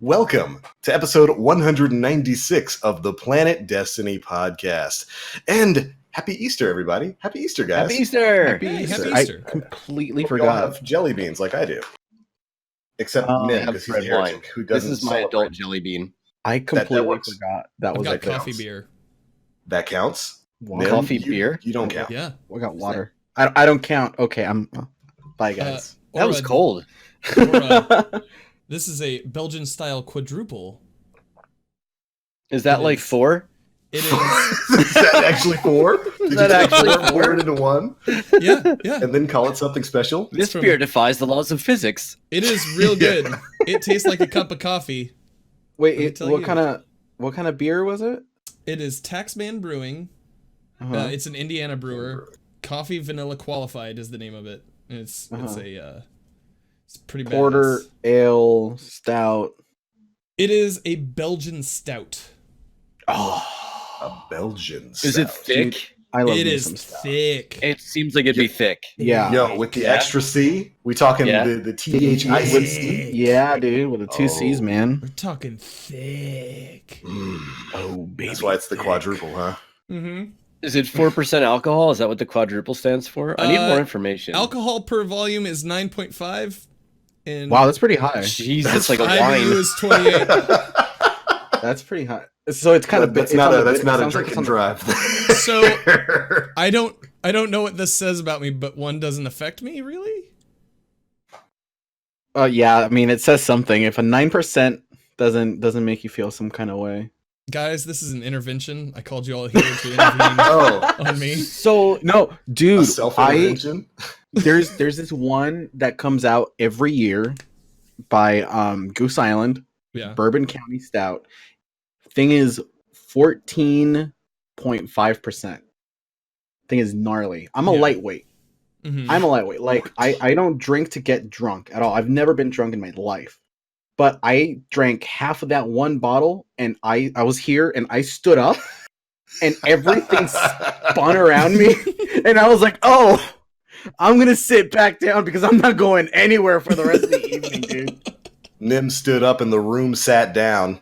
Welcome to episode 196 of the Planet Destiny podcast. And happy Easter, everybody. Happy Easter, guys. Happy Easter. Happy Easter. I completely Hope forgot. you all have jelly beans like I do. Except Nim, because he's a heretic who doesn't This is my adult jelly bean. I completely works. forgot. That I've was got like coffee counts. beer. That counts? water. Coffee you, beer? You don't count. Yeah. We got water. I don't count. Okay, I'm. Bye, guys. That was cold. This is a Belgian style quadruple. Is that It like is. 4? It is. Is that actually four? Did that you take actually four, four? pour it into one, Yeah. and then call it something special? This from- beer defies the laws of physics. It is real good. It tastes like a cup of coffee. Wait, let me tell what you. kind of beer was it? It is Taxman Brewing. Uh-huh. It's an Indiana brewer. Coffee Vanilla Qualified is the name of it. And it's pretty Porter, badass. ale, stout. It is a Belgian stout. Oh, A Belgian Is it stout. thick? I love It me is some stout. thick. It seems like it'd be thick. Yeah. Yo, with the Yeah. extra C? We talking Yeah. the THICC? Yeah, dude, with the two Oh. C's, man. We're talking thick. Oh, baby. That's why it's the quadruple, huh? Mm-hmm. Is it 4% alcohol? Is that what the quadruple stands for? I need more information. Alcohol per volume is 9.5. And Wow, that's pretty high. Jesus, That's like a IBU wine. is 28. That's pretty high. So it's kind of That's it's not on a the- that's it not a sounds like drink it's and on the- drive. So I don't know what this says about me, but one doesn't affect me, really? Yeah, I mean, it says something. If a 9% doesn't make you feel some kind of way. Guys, this is an intervention. I called you all here to intervene Oh, on me. So no, a dude, self-intervention? there's this one that comes out every year by Goose Island, Yeah. Bourbon County Stout. Thing is 14.5%. Thing is gnarly. I'm a Yeah. lightweight. Mhm. I'm a lightweight. Like I don't drink to get drunk at all. I've never been drunk in my life. But I drank half of that one bottle and I was here and I stood up and everything spun around me and I was like, "Oh, I'm going to sit back down because I'm not going anywhere for the rest of the evening, dude." Nim stood up and the room sat down.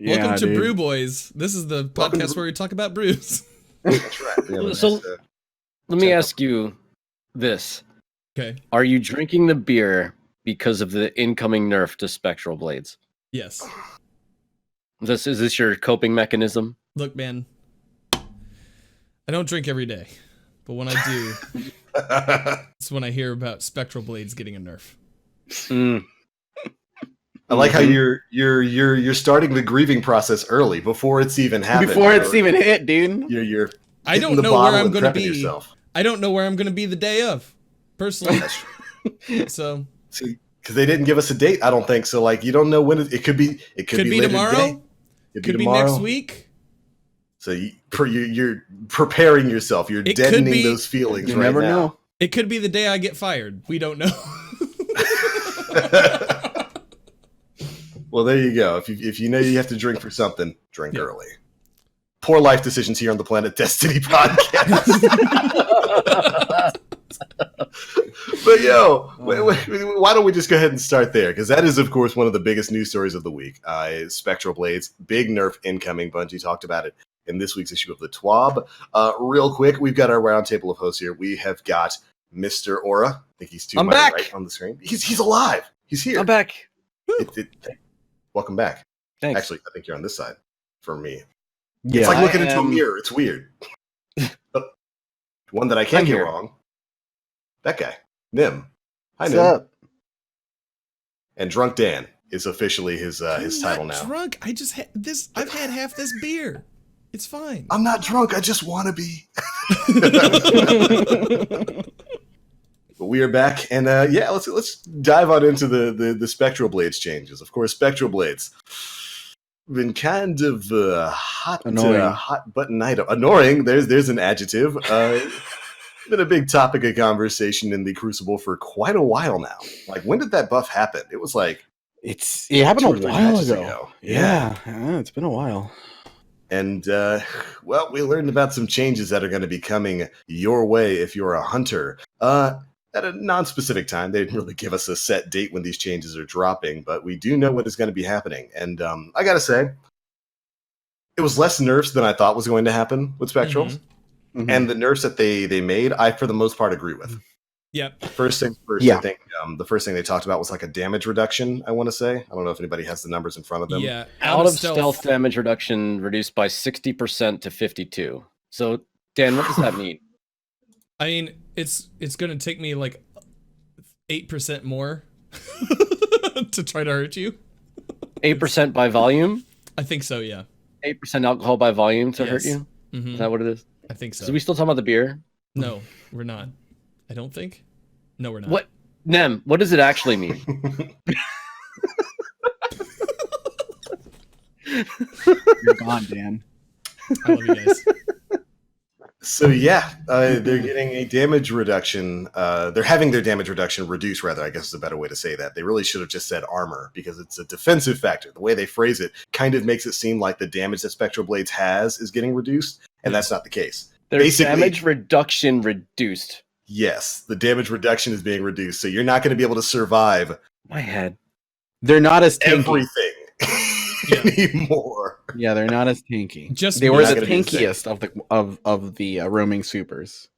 Welcome to dude. Brew Boys. This is the Welcome podcast to- where we talk about brews. That's right. Yeah, So- that's, Let me check ask you this. Okay. Are you drinking the beer because of the incoming nerf to Spectral blades? Yes. Is this your coping mechanism? Look, man. I don't drink every day, but when I do, it's when I hear about Spectral blades getting a nerf. Mm. I like how you're starting the grieving process early before it's even happened. Before it's even hit, dude. You're I hitting don't the know where bottle I'm and going to prepping be. yourself. I don't know where I'm going to be the day of, personally. So See, because they didn't give us a date, I don't think so. Like, you don't know when it could be. It could be later tomorrow. today. Could Could be tomorrow. next week. So you're preparing yourself. You're It could deadening be- those feelings You right never now. know. It could be the day I get fired. We don't know. Well, there you go. If you know you have to drink for something, drink Yeah. early. Poor life decisions here on the Planet Destiny podcast. But yo, why don't we just go ahead and start there? Because that is, of course, one of the biggest news stories of the week. Spectral Blades, big nerf incoming. Bungie talked about it in this week's issue of the TWAB. Real quick, we've got our roundtable of hosts here. We have got Mr. Aura. I think he's to I'm my back. right on the screen. He's alive. He's here. I'm back. Welcome back. Thanks. Actually, I think you're on this side for me. Yeah. It's like looking I into a am- mirror. It's weird. But one that I can't I'm get here. wrong. That guy, Nim. Hi, What's Nim. up? And Drunk Dan is officially his I'm title not now. drunk. I just had this. I've had half this beer. It's fine. I'm not drunk. I just want to be. But we are back, and let's dive on into the Spectral Blades changes. Of course, Spectral Blades been kind of hot, Annoying. hot button item. Annoying. There's an adjective. Been a big topic of conversation in the Crucible for quite a while now. Like, when did that buff happen? It was like It happened 2 or a 3 while matches ago. Yeah, it's been a while. And, well, we learned about some changes that are going to be coming your way if you're a hunter. at a non-specific time. They didn't really give us a set date when these changes are dropping, but we do know what is going to be happening. And I gotta say, it was less nerfs than I thought was going to happen with Spectrals. Mhm. And the nerfs that they made, I for the most part agree with. Yep. First things first, Yeah. I think the first thing they talked about was like a damage reduction, I want to say. I don't know if anybody has the numbers in front of them. Yeah. Out of stealth damage reduction reduced by 60% to 52. So, Dan, what does that mean? I mean, it's gonna take me like 8% more to try to hurt you. 8% by volume? I think so, yeah. 8% alcohol by volume to hurt Yes. you? Mhm. Is that what it is? I think so. So we still talking about the beer? No, we're not. I don't think. No, we're not. What? Nem, what does it actually mean? You're gone, Dan. I love you guys. So yeah, they're getting a damage reduction. They're having their damage reduction reduced, rather, I guess is a better way to say that. They really should have just said armor, because it's a defensive factor. The way they phrase it kind of makes it seem like the damage that Spectral Blades has is getting reduced, and that's not the case. Their Basically- damage reduction reduced. Yes, the damage reduction is being reduced, so you're not going to be able to survive My head. They're not as tanky. everything anymore. Yeah, they're not as tanky. Just They were not the gonna be the same. tankiest of the roaming supers.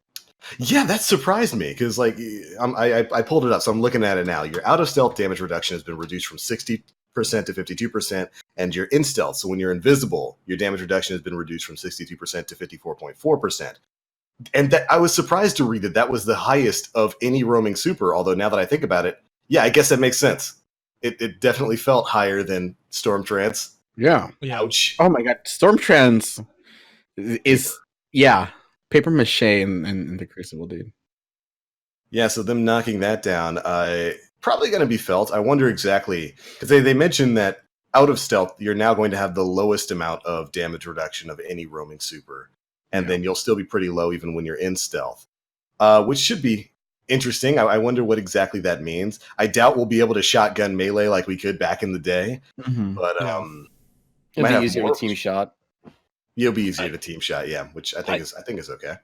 Yeah, that surprised me because I pulled it up, so I'm looking at it now. Your out of stealth damage reduction has been reduced from 60% to 52%, and your in stealth, so when you're invisible, your damage reduction has been reduced from 62% to 54.4%. And that I was surprised to read that was the highest of any roaming super. Although now that I think about it, yeah, I guess that makes sense. It definitely felt higher than Storm Trance. Yeah. Yeah. Ouch. Oh my god, Storm Trends is paper mache in the Crucible, dude. Yeah, so them knocking that down, probably going to be felt. I wonder exactly, because they mentioned that out of stealth, you're now going to have the lowest amount of damage reduction of any roaming super. And then you'll still be pretty low even when you're in stealth, which should be interesting. I wonder what exactly that means. I doubt we'll be able to shotgun melee like we could back in the day, but Yeah. It'll might be have easier more- with team shot. it'll be easier to team shot, yeah, which I think is okay.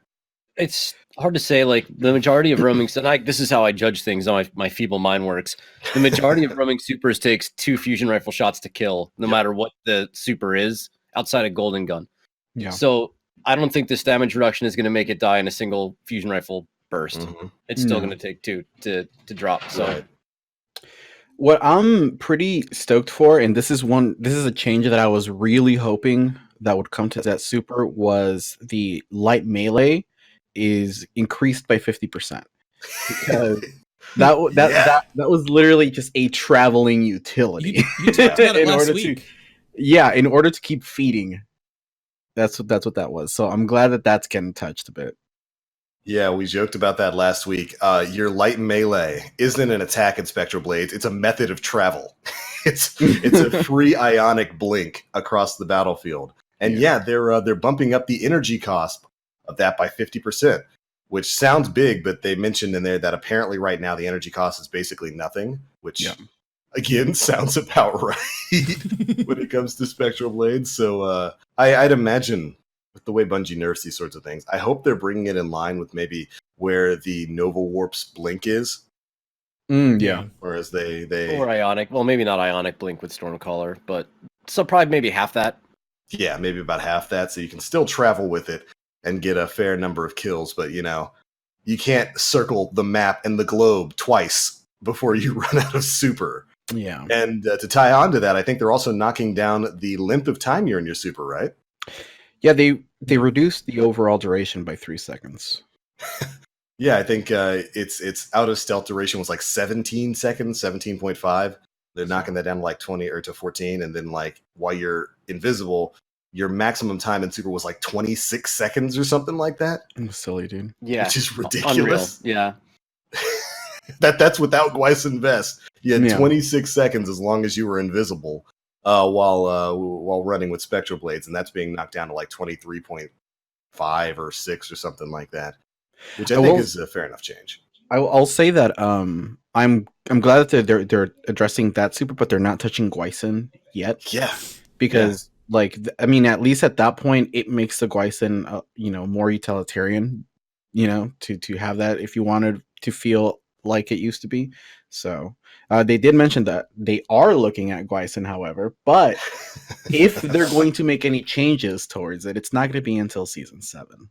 It's hard to say. Like the majority of roaming, this is how I judge things. How my feeble mind works. The majority of roaming supers takes 2 fusion rifle shots to kill, no matter what the super is, outside of Golden Gun. Yeah. So I don't think this damage reduction is going to make it die in a single fusion rifle burst. Mhm. It's still No. going to take 2 to drop. So Right. What I'm pretty stoked for, and this is a change that I was really hoping that would come to that super, was the light melee is increased by 50%. Because that was literally just a traveling utility. You talked about it In last order week. in order to keep feeding. That's what that was. So I'm glad that that's getting touched a bit. Yeah, we joked about that last week. Your light melee isn't an attack in Spectral Blades; it's a method of travel. it's a free ionic blink across the battlefield, and they're bumping up the energy cost of that by 50%, which sounds big, but they mentioned in there that apparently right now the energy cost is basically nothing, which again sounds about right when it comes to Spectral Blades. So I'd imagine, with the way Bungie nerfs these sorts of things, I hope they're bringing it in line with maybe where the Nova Warp's blink is. Yeah. Whereas they or ionic. Well, maybe not ionic blink with Stormcaller, but so probably maybe half that. yeah, maybe about half that, so you can still travel with it and get a fair number of kills, but you can't circle the map and the globe twice before you run out of super. Yeah. And to tie on to that, I think they're also knocking down the length of time you're in your super, right? Yeah, they reduced the overall duration by 3 seconds. Yeah, I think it's out of stealth duration was like 17 seconds, 17.5. They're knocking that down to like 20 or to 14, and then like while you're invisible, your maximum time in super was like 26 seconds or something like that, Silly, dude. Yeah, which is unreal. ridiculous. Yeah, That's without Gweiss Vest. You had Yeah. 26 seconds as long as you were invisible while running with Spectral Blades, and that's being knocked down to like 23.5 or 6 or something like that, which I think is a fair enough change. I'll say that I'm glad that they're addressing that super, but they're not touching Gweiss yet. Yeah. Because at least at that point, it makes the Gweiss more utilitarian. To have that if you wanted to feel like it used to be. So they did mention that they are looking at Gwyson, however, but if they're going to make any changes towards it, it's not going to be until season 7.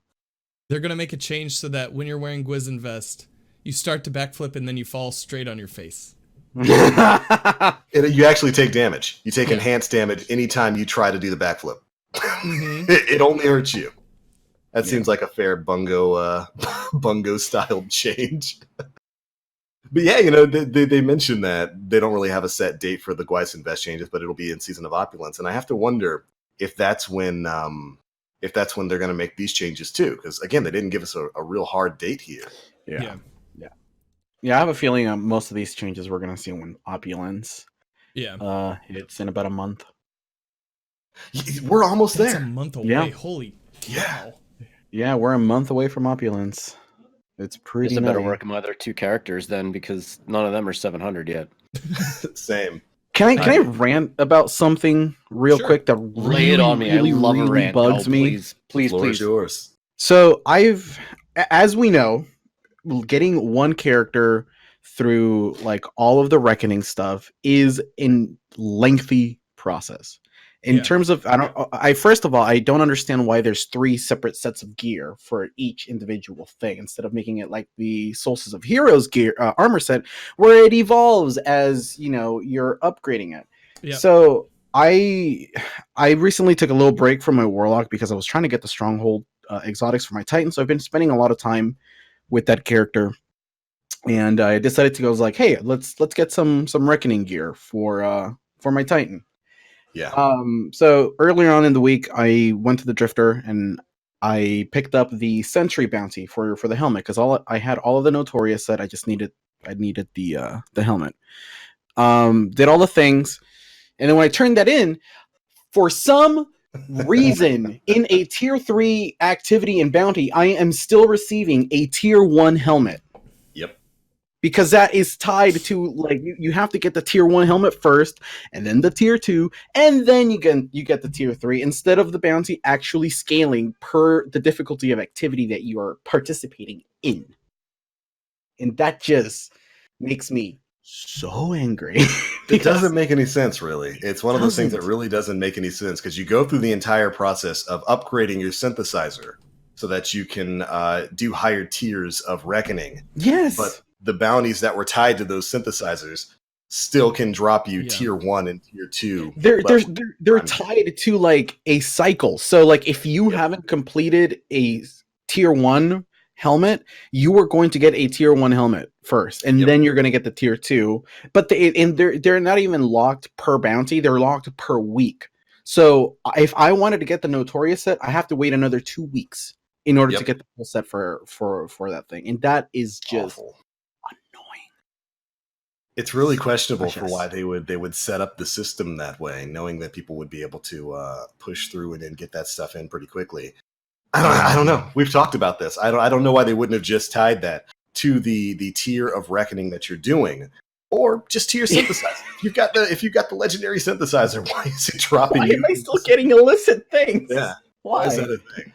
They're gonna make a change so that when you're wearing Gwisin vest, you start to backflip and then you fall straight on your face. You actually take damage. You take enhanced damage anytime you try to do the backflip. Mm-hmm. It only hurts you. That seems like a fair bungo styled change. But yeah, they mentioned that they don't really have a set date for the Gwysin vest changes, but it'll be in Season of Opulence, and I have to wonder if that's when they're going to make these changes too, because again, they didn't give us a real hard date here. Yeah, I have a feeling most of these changes we're going to see when Opulence. Yeah, it's in about a month. We're almost that's there. a month away. Yeah. Holy Yeah. cow. Yeah, we're a month away from Opulence. It's pretty. Guess I better nutty. work on my other 2 characters then, because none of them are 700 yet. Same. Can I rant about something real Sure. quick that Lay it on me. really, I love a really rant. bugs No, me? Please, Floor is please. yours. So as we know, getting one character through like all of the reckoning stuff is a lengthy process. In Yeah. terms of, first of all, I don't understand why there's 3 separate sets of gear for each individual thing instead of making it like the Solstice of Heroes gear armor set, where it evolves as you're upgrading it. Yep. So I recently took a little break from my Warlock because I was trying to get the Stronghold exotics for my Titan. So I've been spending a lot of time with that character, and I decided to go. I was like, hey, let's get some reckoning gear for my Titan. Yeah. So earlier on in the week, I went to the Drifter and I picked up the Sentry bounty for the helmet because I had all of the Notorious set. I needed the helmet. Did all the things, and then when I turned that in, for some reason, in a tier 3 activity and bounty, I am still receiving a tier 1 helmet. Yep. Because that is tied to, like, you have to get the tier 1 helmet first, and then the tier 2, and then you get the tier 3, instead of the bounty actually scaling per the difficulty of activity that you are participating in. And that just makes me so angry. It doesn't make any sense, really. It's one of those things that really doesn't make any sense, because you go through the entire process of upgrading your synthesizer so that you can do higher tiers of reckoning. Yes. But the bounties that were tied to those synthesizers still can drop you tier 1 and tier 2. They're tied to like a cycle. So like if you haven't completed a tier 1 helmet, you are going to get a tier 1 helmet first, and then you're going to get the tier 2. But they're not even locked per bounty, they're locked per week. So if I wanted to get the Notorious set, I have to wait another 2 weeks in order to get the full set for that thing. And that is just awful. Annoying. It's really questionable for why they would set up the system that way, knowing that people would be able to push through and then get that stuff in pretty quickly. I don't know. We've talked about this. I don't know why they wouldn't have just tied that to the tier of reckoning that you're doing, or just to your synthesizer. If you've got the legendary synthesizer, why is it dropping? Why am I still getting illicit things? Yeah. Why is that a thing?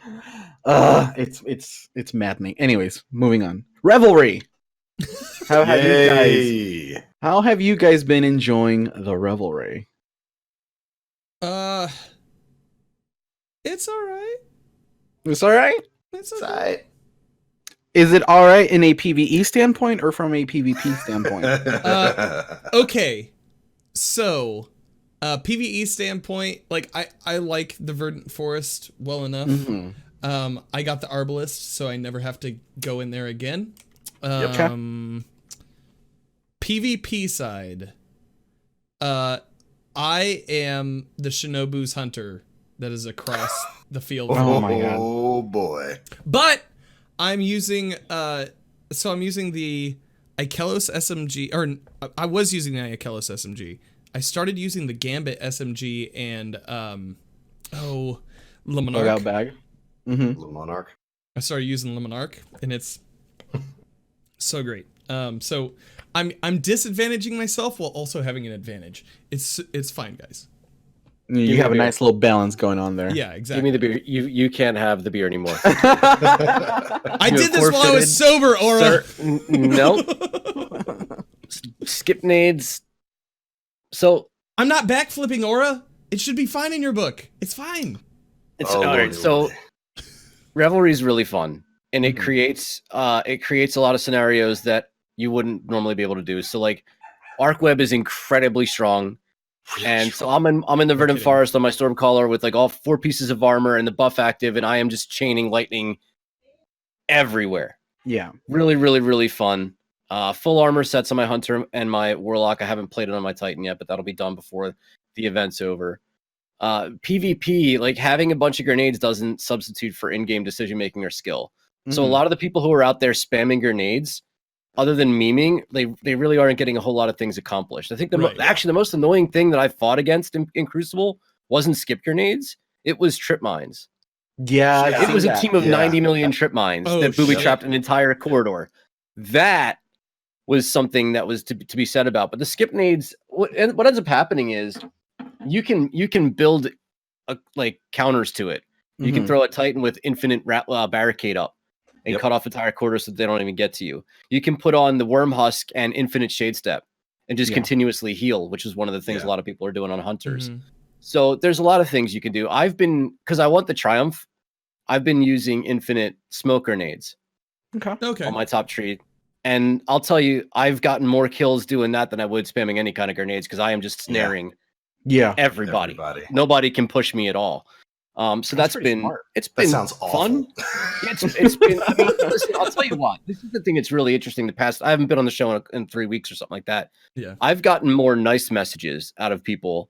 It's maddening. Anyways, moving on. Revelry. How have you guys been enjoying the Revelry? It's all right. It's all right. It's all right. Is it all right in a PvE standpoint or from a PvP standpoint? Okay, so PvE standpoint, like I like the Verdant Forest well enough. Mm-hmm. I got the Arbalest, so I never have to go in there again. PvP side, I am the Shinobu's hunter that is across the field. Oh my god! Oh boy! But I'm using the Ikelos SMG, or I was using the Ikelos SMG. I started using the Gambit SMG and Le Monarque. Bag. Le Monarque. I started using Le Monarque, and it's so great. So I'm disadvantaging myself while also having an advantage. It's fine, guys. You have a nice little balance going on there. Yeah, exactly. Give me the beer. You can't have the beer anymore. I did this while I was sober, Aura. Nope. Skip nades. So I'm not backflipping aura. It should be fine in your book. It's fine. it's Oh, all right. Lordy, So Lordy. revelry is really fun, and it Mhm. creates a lot of scenarios that you wouldn't normally be able to do. So like, arc web is incredibly strong. And so I'm in the Verdant kidding. Forest on my Stormcaller with like all 4 pieces of armor and the buff active, and I am just chaining lightning everywhere. Yeah. Really, really, really fun. Full armor sets on my Hunter and my Warlock. I haven't played it on my Titan yet, but that'll be done before the event's over. PvP, like having a bunch of grenades doesn't substitute for in-game decision making or skill. So a Mhm. lot of the people who are out there spamming grenades, other than memeing, they really aren't getting a whole lot of things accomplished. I think Right. actually the most annoying thing that I fought against in Crucible wasn't skip grenades. It was trip mines. Yeah, I've It seen was a that. team of Yeah. 90 million trip mines Oh, that booby shit. trapped an entire corridor. That was something that was to be said about. But the skip nades, what ends up happening is you can build like counters to it. You can Mhm. throw a Titan with infinite barricade up and Yep. cut off entire corridors so they don't even get to you. You can put on the worm husk and infinite shade step and just Yeah. continuously heal, which is one of the things Yeah. a lot of people are doing on hunters. Mhm. So there's a lot of things you can do. Because I want the triumph, I've been using infinite smoke grenades Okay. Okay. on my top tree. And I'll tell you, I've gotten more kills doing that than I would spamming any kind of grenades because I am just Yeah. snaring Yeah. everybody. Everybody. Nobody can push me at all. So that's pretty been smart. it's That been sounds fun. awful. It's been. I mean, listen, I'll tell you what. This is the thing that's really interesting. The past, I haven't been on the show in 3 weeks or something like that. Yeah. I've gotten more nice messages out of people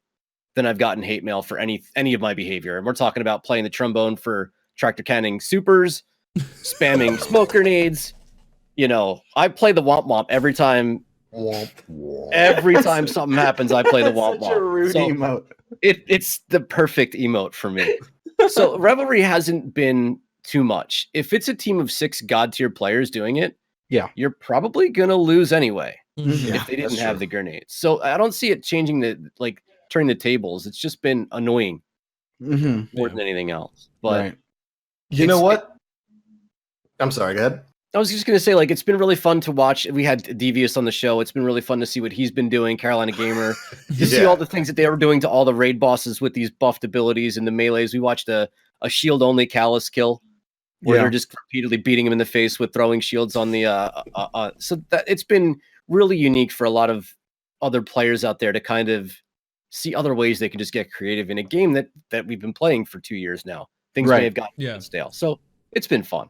than I've gotten hate mail for any of my behavior. And we're talking about playing the trombone for tractor canning supers, spamming smoke grenades. You know, I play the womp womp every time. Womp, womp. Every time something happens, I play the womp Such a womp. rude So emote. it's the perfect emote for me. So revelry hasn't been too much. If it's a team of 6 god tier players doing it, Yeah. you're probably gonna lose anyway Mhm. Yeah, if they didn't that's have true. the grenades. So I don't see it changing turning the tables. It's just been annoying Mhm. more Yeah. than anything else. But Right. You know It's- what? I'm sorry, go ahead. I was just gonna say, like, it's been really fun to watch. We had Devious on the show. It's been really fun to see what he's been doing, Carolina Gamer, to see all the things that they were doing to all the raid bosses with these buffed abilities and the melees. We watched a shield only Callus kill where Yeah. they're just repeatedly beating him in the face with throwing shields on the so that it's been really unique for a lot of other players out there to kind of see other ways they can just get creative in a game that we've been playing for 2 years now. Things may Right. have gotten Yeah. stale. So it's been fun.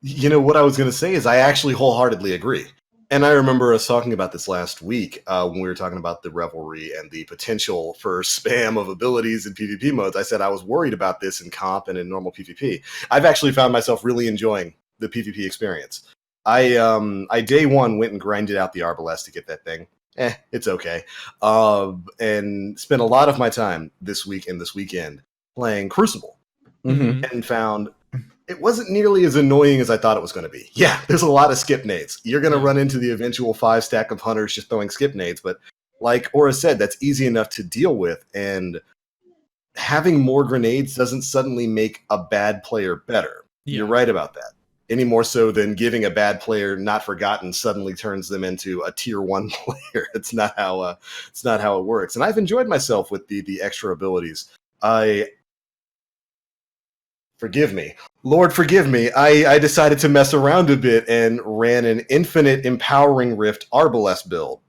You know, what I was going to say is I actually wholeheartedly agree. And I remember us talking about this last week when we were talking about the revelry and the potential for spam of abilities in PvP modes. I said I was worried about this in comp and in normal PvP. I've actually found myself really enjoying the PvP experience. I day one went and grinded out the Arbalest to get that thing. It's okay. And spent a lot of my time this week and this weekend playing Crucible Mhm. and found it wasn't nearly as annoying as I thought it was going to be. Yeah, there's a lot of skip nades. You're going to run into the eventual 5 stack of hunters just throwing skip nades, but like Aura said, that's easy enough to deal with, and having more grenades doesn't suddenly make a bad player better. Yeah. You're right about that. Any more so than giving a bad player Not Forgotten suddenly turns them into a tier 1 player. It's not how it works. And I've enjoyed myself with the extra abilities. Forgive me. Lord, forgive me. I decided to mess around a bit and ran an infinite empowering rift Arbalest build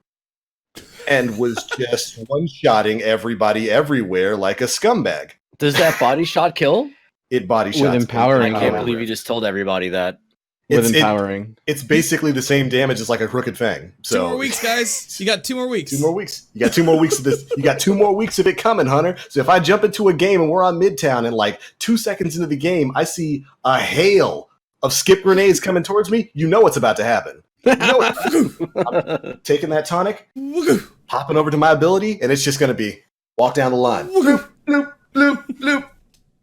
and was just one-shotting everybody everywhere like a scumbag. Does that body shot kill? It body With shots. empowering, I can't yeah. believe you just told everybody that. With It's empowering. It's basically the same damage as like a crooked fang. So 2 more weeks, guys. You got 2 more weeks. 2 more weeks. You got 2 more weeks of this. You got 2 more weeks of it coming, Hunter. So if I jump into a game and we're on Midtown and like 2 seconds into the game, I see a hail of skip grenades coming towards me, you know what's about to happen. You know I'm taking that tonic, Woohoo. hopping over to my ability, and it's just going to be walk down the line. Bloop, bloop, bloop, bloop.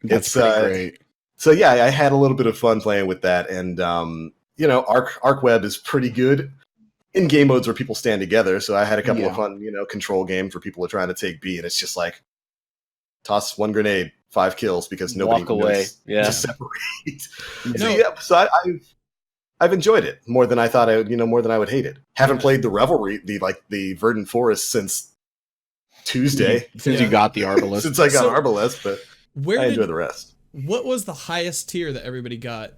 That's It's, pretty great. So yeah, I had a little bit of fun playing with that, and you know, Arc Web is pretty good in game modes where people stand together. So I had a couple of Yeah. fun, you know, control games where people are trying to take B, and it's just like toss 1 grenade, 5 kills because nobody Walk away. knows Yeah. to separate. No. So I've enjoyed it more than I thought more than I would hate it. Haven't played the Revelry, the Verdant Forest since Tuesday. Since you got the Arbalest. Since I got Arbalest, but I enjoy the rest. What was the highest tier that everybody got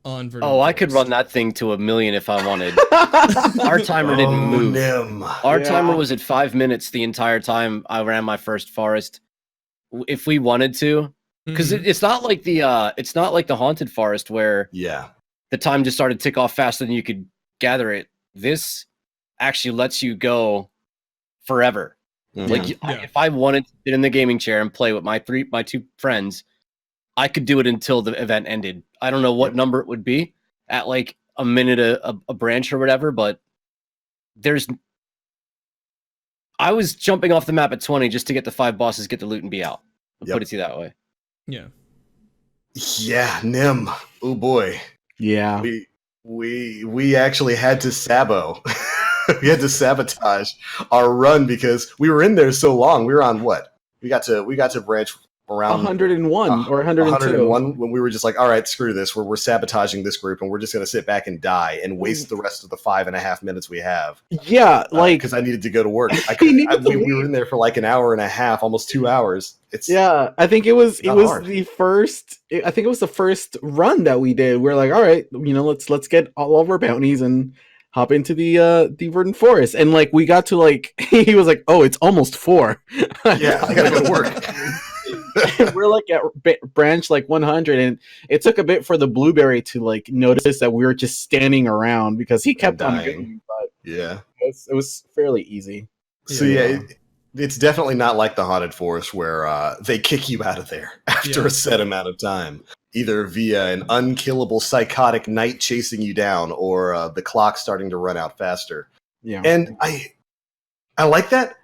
on Verdant Oh, I Forest? could run that thing to 1,000,000 if I wanted. Our timer didn't move. Nim. Our timer was at 5 minutes the entire time I ran my first forest. If we wanted to, because it's not like the haunted forest where the time just started to tick off faster than you could gather it. This actually lets you go forever. If I wanted to sit in the gaming chair and play with my two friends, I could do it until the event ended. I don't know what number it would be at, like a minute a branch or whatever, but I was jumping off the map at 20 just to get the 5 bosses, get the loot, and be out. I'll put it to you that way. Yeah. Yeah, Nim. Oh boy. Yeah. We actually had to we had to sabotage our run because we were in there so long. We were on what? We got to branch around 101 or 102. 101 when we were just like, all right, screw this. We're sabotaging this group and we're just going to sit back and die and waste the rest of the 5.5 minutes we have. Yeah, like because I needed to go to work. We were in there for like an hour and a half, almost 2 hours. I think it was the first run that we did. We're like, all right, let's get all of our bounties and hop into the Verdant Forest. And like we got to like he was like, oh, it's almost 4. Yeah, I gotta go to work. We're like at branch like 100, and it took a bit for the blueberry to like notice that we were just standing around because he kept on going. But it was fairly easy. So it's definitely not like the haunted forest where they kick you out of there after a set amount of time, either via an unkillable psychotic knight chasing you down or the clock starting to run out faster. Yeah, and I like that,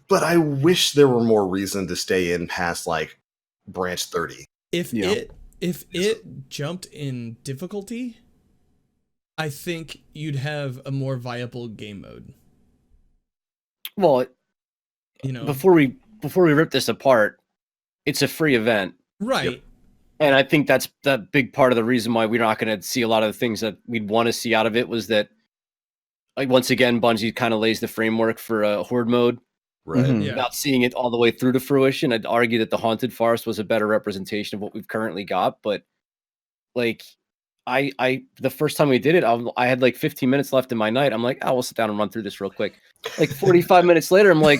but I wish there were more reason to stay in past like branch 30. If it jumped in difficulty, I think you'd have a more viable game mode. Well, before we rip this apart, it's a free event, right? Yep. And I think that's the big part of the reason why we're not going to see a lot of the things that we'd want to see out of it was that, like, once again, Bungie kind of lays the framework for a horde mode. Right. Without seeing it all the way through to fruition, I'd argue that the Haunted Forest was a better representation of what we've currently got. But like, I the first time we did it, I had like 15 minutes left in my night. I'm like, we'll sit down and run through this real quick. Like 45 minutes later, I'm like,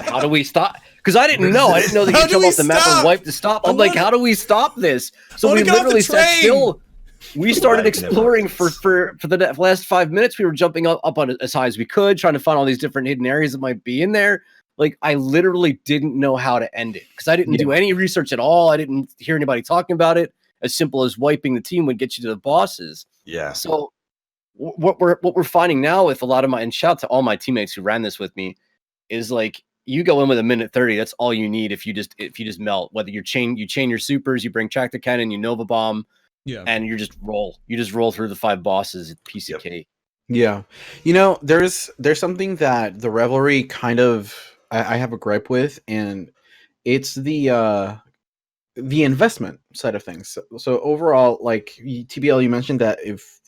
how do we stop? Because I didn't know that you could jump off the map and wipe to stop. I'm like, how do we stop this? So we literally sat still. We started exploring for the last 5 minutes. We were jumping up on as high as we could, trying to find all these different hidden areas that might be in there. Like, I literally didn't know how to end it because I didn't do any research at all. I didn't hear anybody talking about it. As simple as wiping the team would get you to the bosses. Yeah. So what we're finding now with a lot of and shout out to all my teammates who ran this with me, is like you go in with a minute 30. That's all you need if you just melt. Whether you chain your supers, you bring tractor cannon, you Nova bomb, and you just roll. You just roll through the 5 bosses. Piece of cake. Yeah, there's something that the Revelry kind of I have a gripe with, and it's the investment side of things. So overall, like TBL, you mentioned that if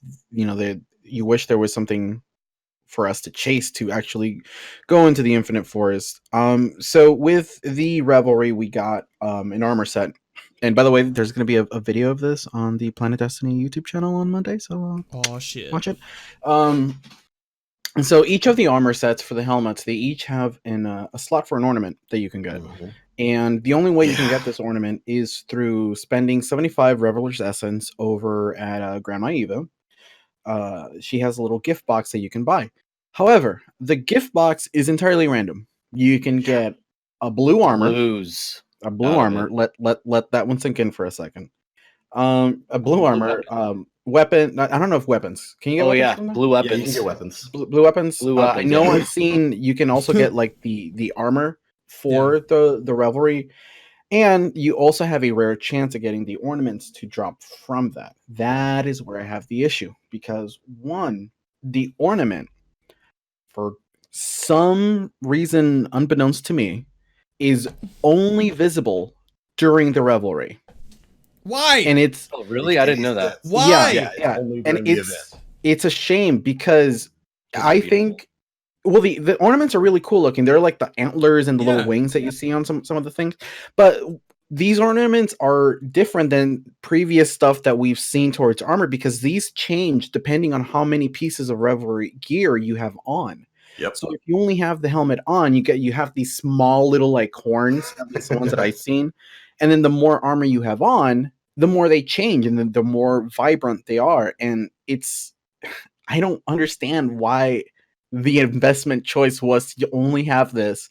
you wish there was something for us to chase to actually go into the Infinite Forest. So with the Revelry, we got an armor set. And by the way, there's going to be a video of this on the Planet Destiny YouTube channel on Monday. So watch it. And so each of the armor sets for the helmets, they each have a slot for an ornament that you can get. Mm-hmm. And the only way you can get this ornament is through spending 75 Reveler's Essence over at Grandma Eva. She has a little gift box that you can buy. However, the gift box is entirely random. You can get a blue armor. A blue armor. Let that one sink in for a second. A blue armor. Weapon. I don't know if weapons. Can you get weapons from there? Blue weapons. Yeah, you can get weapons. Blue weapons. I know I've seen you can also get like the armor for the Revelry, and you also have a rare chance of getting the ornaments to drop from that. That is where I have the issue, because the ornament, for some reason unbeknownst to me, is only visible during the Revelry. Why? And it's really? I didn't know that. Why? Yeah. And it's a shame because Those are I beautiful. think well the ornaments are really cool looking. They're like the antlers and the Yeah. little wings that you see on some of the things. But these ornaments are different than previous stuff that we've seen towards armor because these change depending on how many pieces of revelry gear you have on. Yep. So if you only have the helmet on, you have these small little like horns, at least the ones that I've seen. And then the more armor you have on, the more they change and the more vibrant they are. And it's I don't understand why the investment choice was to only have this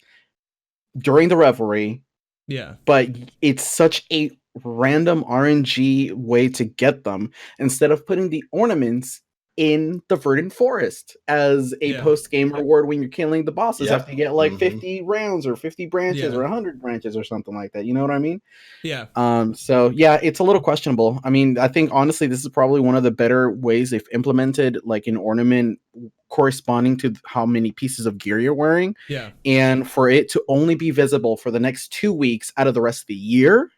during the revelry, Yeah. but it's such a random RNG way to get them instead of putting the ornaments in the verdant forest as a Yeah. post-game reward when you're killing the bosses Yep. after you get like Mhm. 50 rounds or 50 branches Yeah. or 100 branches or something like that. You know what I mean? Yeah. So yeah, it's a little questionable. I mean, I think honestly, this is probably one of the better ways they've implemented like an ornament corresponding to how many pieces of gear you're wearing, Yeah. and for it to only be visible for the next 2 weeks out of the rest of the year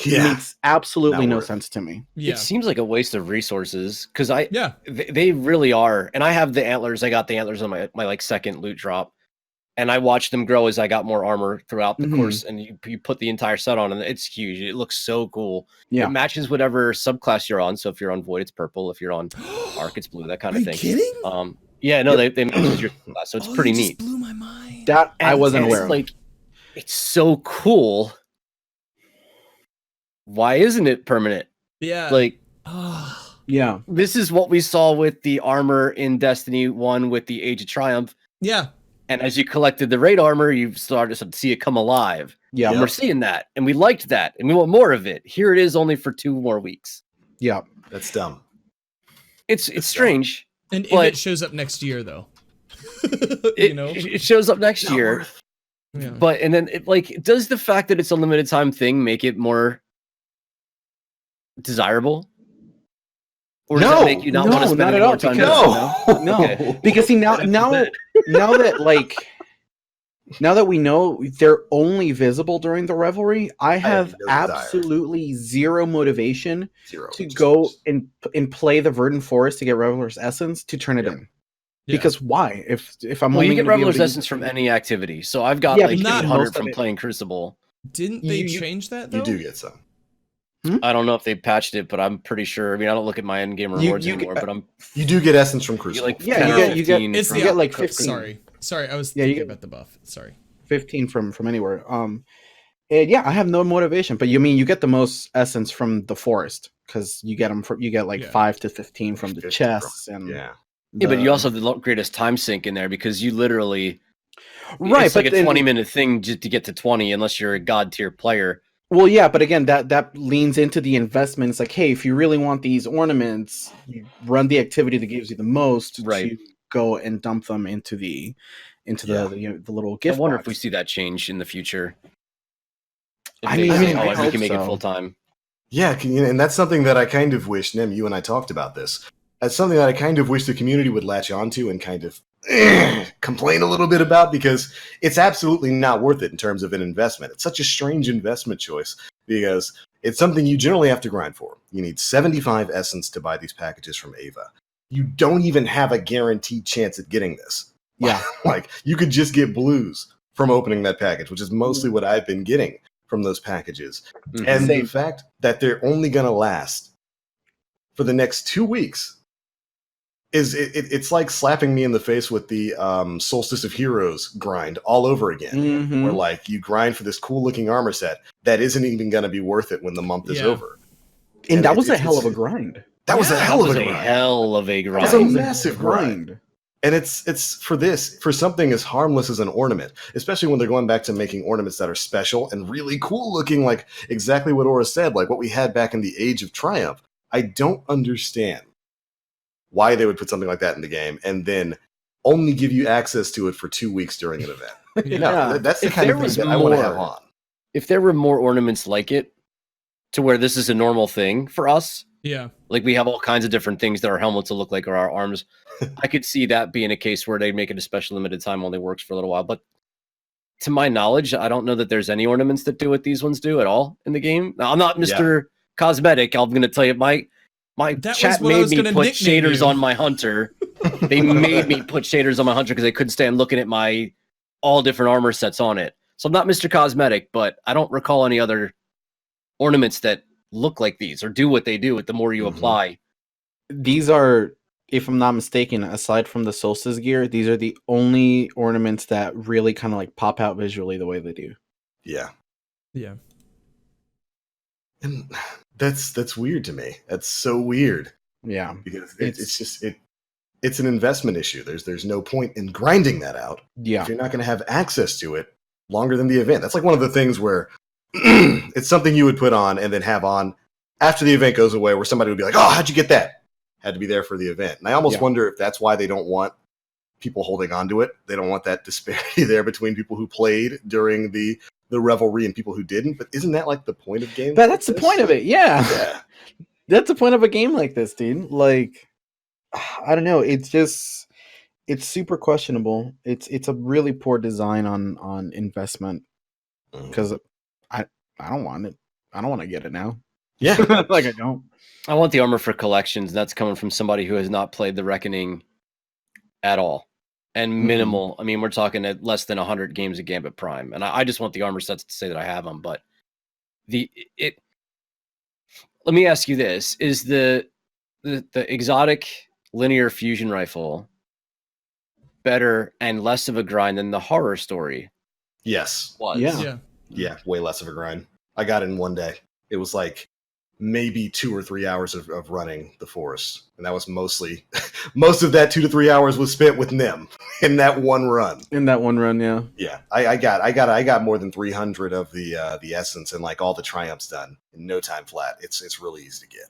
Yeah. makes absolutely Not no worth it. sense to me. Yeah. It seems like a waste of resources because Yeah. they really are. And I have the antlers. I got the antlers on my like second loot drop, and I watched them grow as I got more armor throughout the Mhm. course. And you put the entire set on, and it's huge. It looks so cool. Yeah. It matches whatever subclass you're on. So if you're on Void, it's purple. If you're on Arc, it's blue. That kind Are of you thing. kidding? Yeah, no, they matches your subclass, so it's Oh, pretty you just neat. blew my mind. That I And wasn't it's aware of. like it's so cool. Why isn't it permanent? Yeah. Like Oh. Yeah. this is what we saw with the armor in Destiny 1 with the Age of Triumph. Yeah. And as you collected the raid armor, you started to see it come alive. Yeah. And we're seeing that. And we liked that. And we want more of it. Here it is only for 2 more weeks. Yeah. That's dumb. It's strange. And if But- it shows up next year, though, It, you know. it shows up next Not year. worth Yeah. But and then it like does the fact that it's a limited time thing make it more desirable? Or does No, that make you not want to spend not any at more all, time? because- doing it? No. Okay. Because see now that we know they're only visible during the revelry, I have no desire. absolutely zero motivation Zero. to Just- go and play the verdant forest to get reveler's essence to turn it Yep. in. Yeah. Because why? If I'm Well, only you get gonna be able Reveler's to Essence from any activity. So I've got Yeah, like but not 800 most of from it. playing Crucible. Didn't they you- change that though? You do get some. I don't know if they patched it, but I'm pretty sure. I mean, I don't look at my endgame rewards you anymore, get- but I'm You do get essence from you Crucible. like Yeah, 10 you or get- 15 It's from the get, like, Crucible. 15. Sorry, I was Yeah, you thinking get- about the buff. Sorry. 15 from anywhere. And yeah, I have no motivation, but you get the most essence from the forest because you get them from you get like Yeah. 5 to 15 from the 50 chests and Yeah. Yeah, but the- you also have the greatest time sink in there because you literally right, it's but like a then- 20-minute thing just to get to 20 unless you're a god tier player. Well, yeah, but again, that leans into the investment. It's like, hey, if you really want these ornaments, you run the activity that gives you the most Right. to go and dump them into the the little I gift. wonder box. if we see that change in the future. If I they mean, say, I we hope can make it so. full time. Yeah, and that's something that I kind of wish, Nem, you and I talked about this. That's something that I kind of wish the community would latch onto and kind of complain a little bit about because it's absolutely not worth it in terms of an investment. It's such a strange investment choice because it's something you generally have to grind for. You need 75 essence to buy these packages from Ava. You don't even have a guaranteed chance at getting this. Yeah. Like, you could just get blues from opening that package, which is mostly what I've been getting from those packages. Mhm. And Same. the fact that they're only going to last for the next 2 weeks is it's like slapping me in the face with the Solstice of Heroes grind all over again. Mhm. Where like you grind for this cool looking armor set that isn't even going to be worth it when the month is Yeah. over. And that was a it's- hell of a grind. That was a Yeah, hell That of was a a grind. hell of a That was a grind. massive grind. And it's for something as harmless as an ornament, especially when they're going back to making ornaments that are special and really cool looking, like exactly what Aura said, like what we had back in the Age of Triumph. I don't understand why they would put something like that in the game and then only give you access to it for 2 weeks during an event. Yeah. No, Yeah. that's the If kind of there thing was that I want to have more- on. If there were more ornaments like it, to where this is a normal thing for us, Yeah. like we have all kinds of different things that our helmets will look like or our arms, I could see that being a case where they make it a special limited time only works for a little while. But to my knowledge, I don't know that there's any ornaments that do what these ones do at all in the game. Now, I'm not Mr. Cosmetic. I'm going to tell you, My That was chat what I made was me gonna put nickname shaders you. on my hunter. They made me put shaders on my hunter because they couldn't stand looking at my all different armor sets on it. So I'm not Mr. Cosmetic, but I don't recall any other ornaments that look like these or do what they do with the more you apply. These are, if I'm not mistaken, aside from the solstice gear, these are the only ornaments that really kind of like pop out visually the way they do. Yeah. Yeah. And that's weird to me. That's so weird Yeah. because it's an investment issue. There's no point in grinding that out Yeah. if you're not going to have access to it longer than the event. That's like one of the things where it's something you would put on and then have on after the event goes away, where somebody would be like, "Oh, how'd you get that?" Had to be there for the event. And I almost wonder if that's why they don't want people holding on to it. They don't want that disparity there between people who played during the revelry and people who didn't. But isn't that like the point of games? But that's the point of it. Yeah. Yeah. That's the point of a game like this, dude. Like, I don't know. It's just, it's super questionable. It's a really poor design on investment because I don't want it. I don't want to get it now. Yeah. Like I don't. I want the armor for collections. And that's coming from somebody who has not played the Reckoning at all. And minimal. I mean, we're talking at less than 100 games of Gambit Prime. And I just want the armor sets to say that I have them. But let me ask you this. Is the exotic linear fusion rifle better and less of a grind than the horror story Yes. was? Yeah. Yeah. Way less of a grind. I got it in one day. It was like maybe 2 or 3 hours of running the forest. And that was mostly, most of that 2 to 3 hours was spent with Nim in that one run. In that one run, yeah. Yeah. I got more than 300 of the essence and like all the triumphs done in no time flat. It's really easy to get.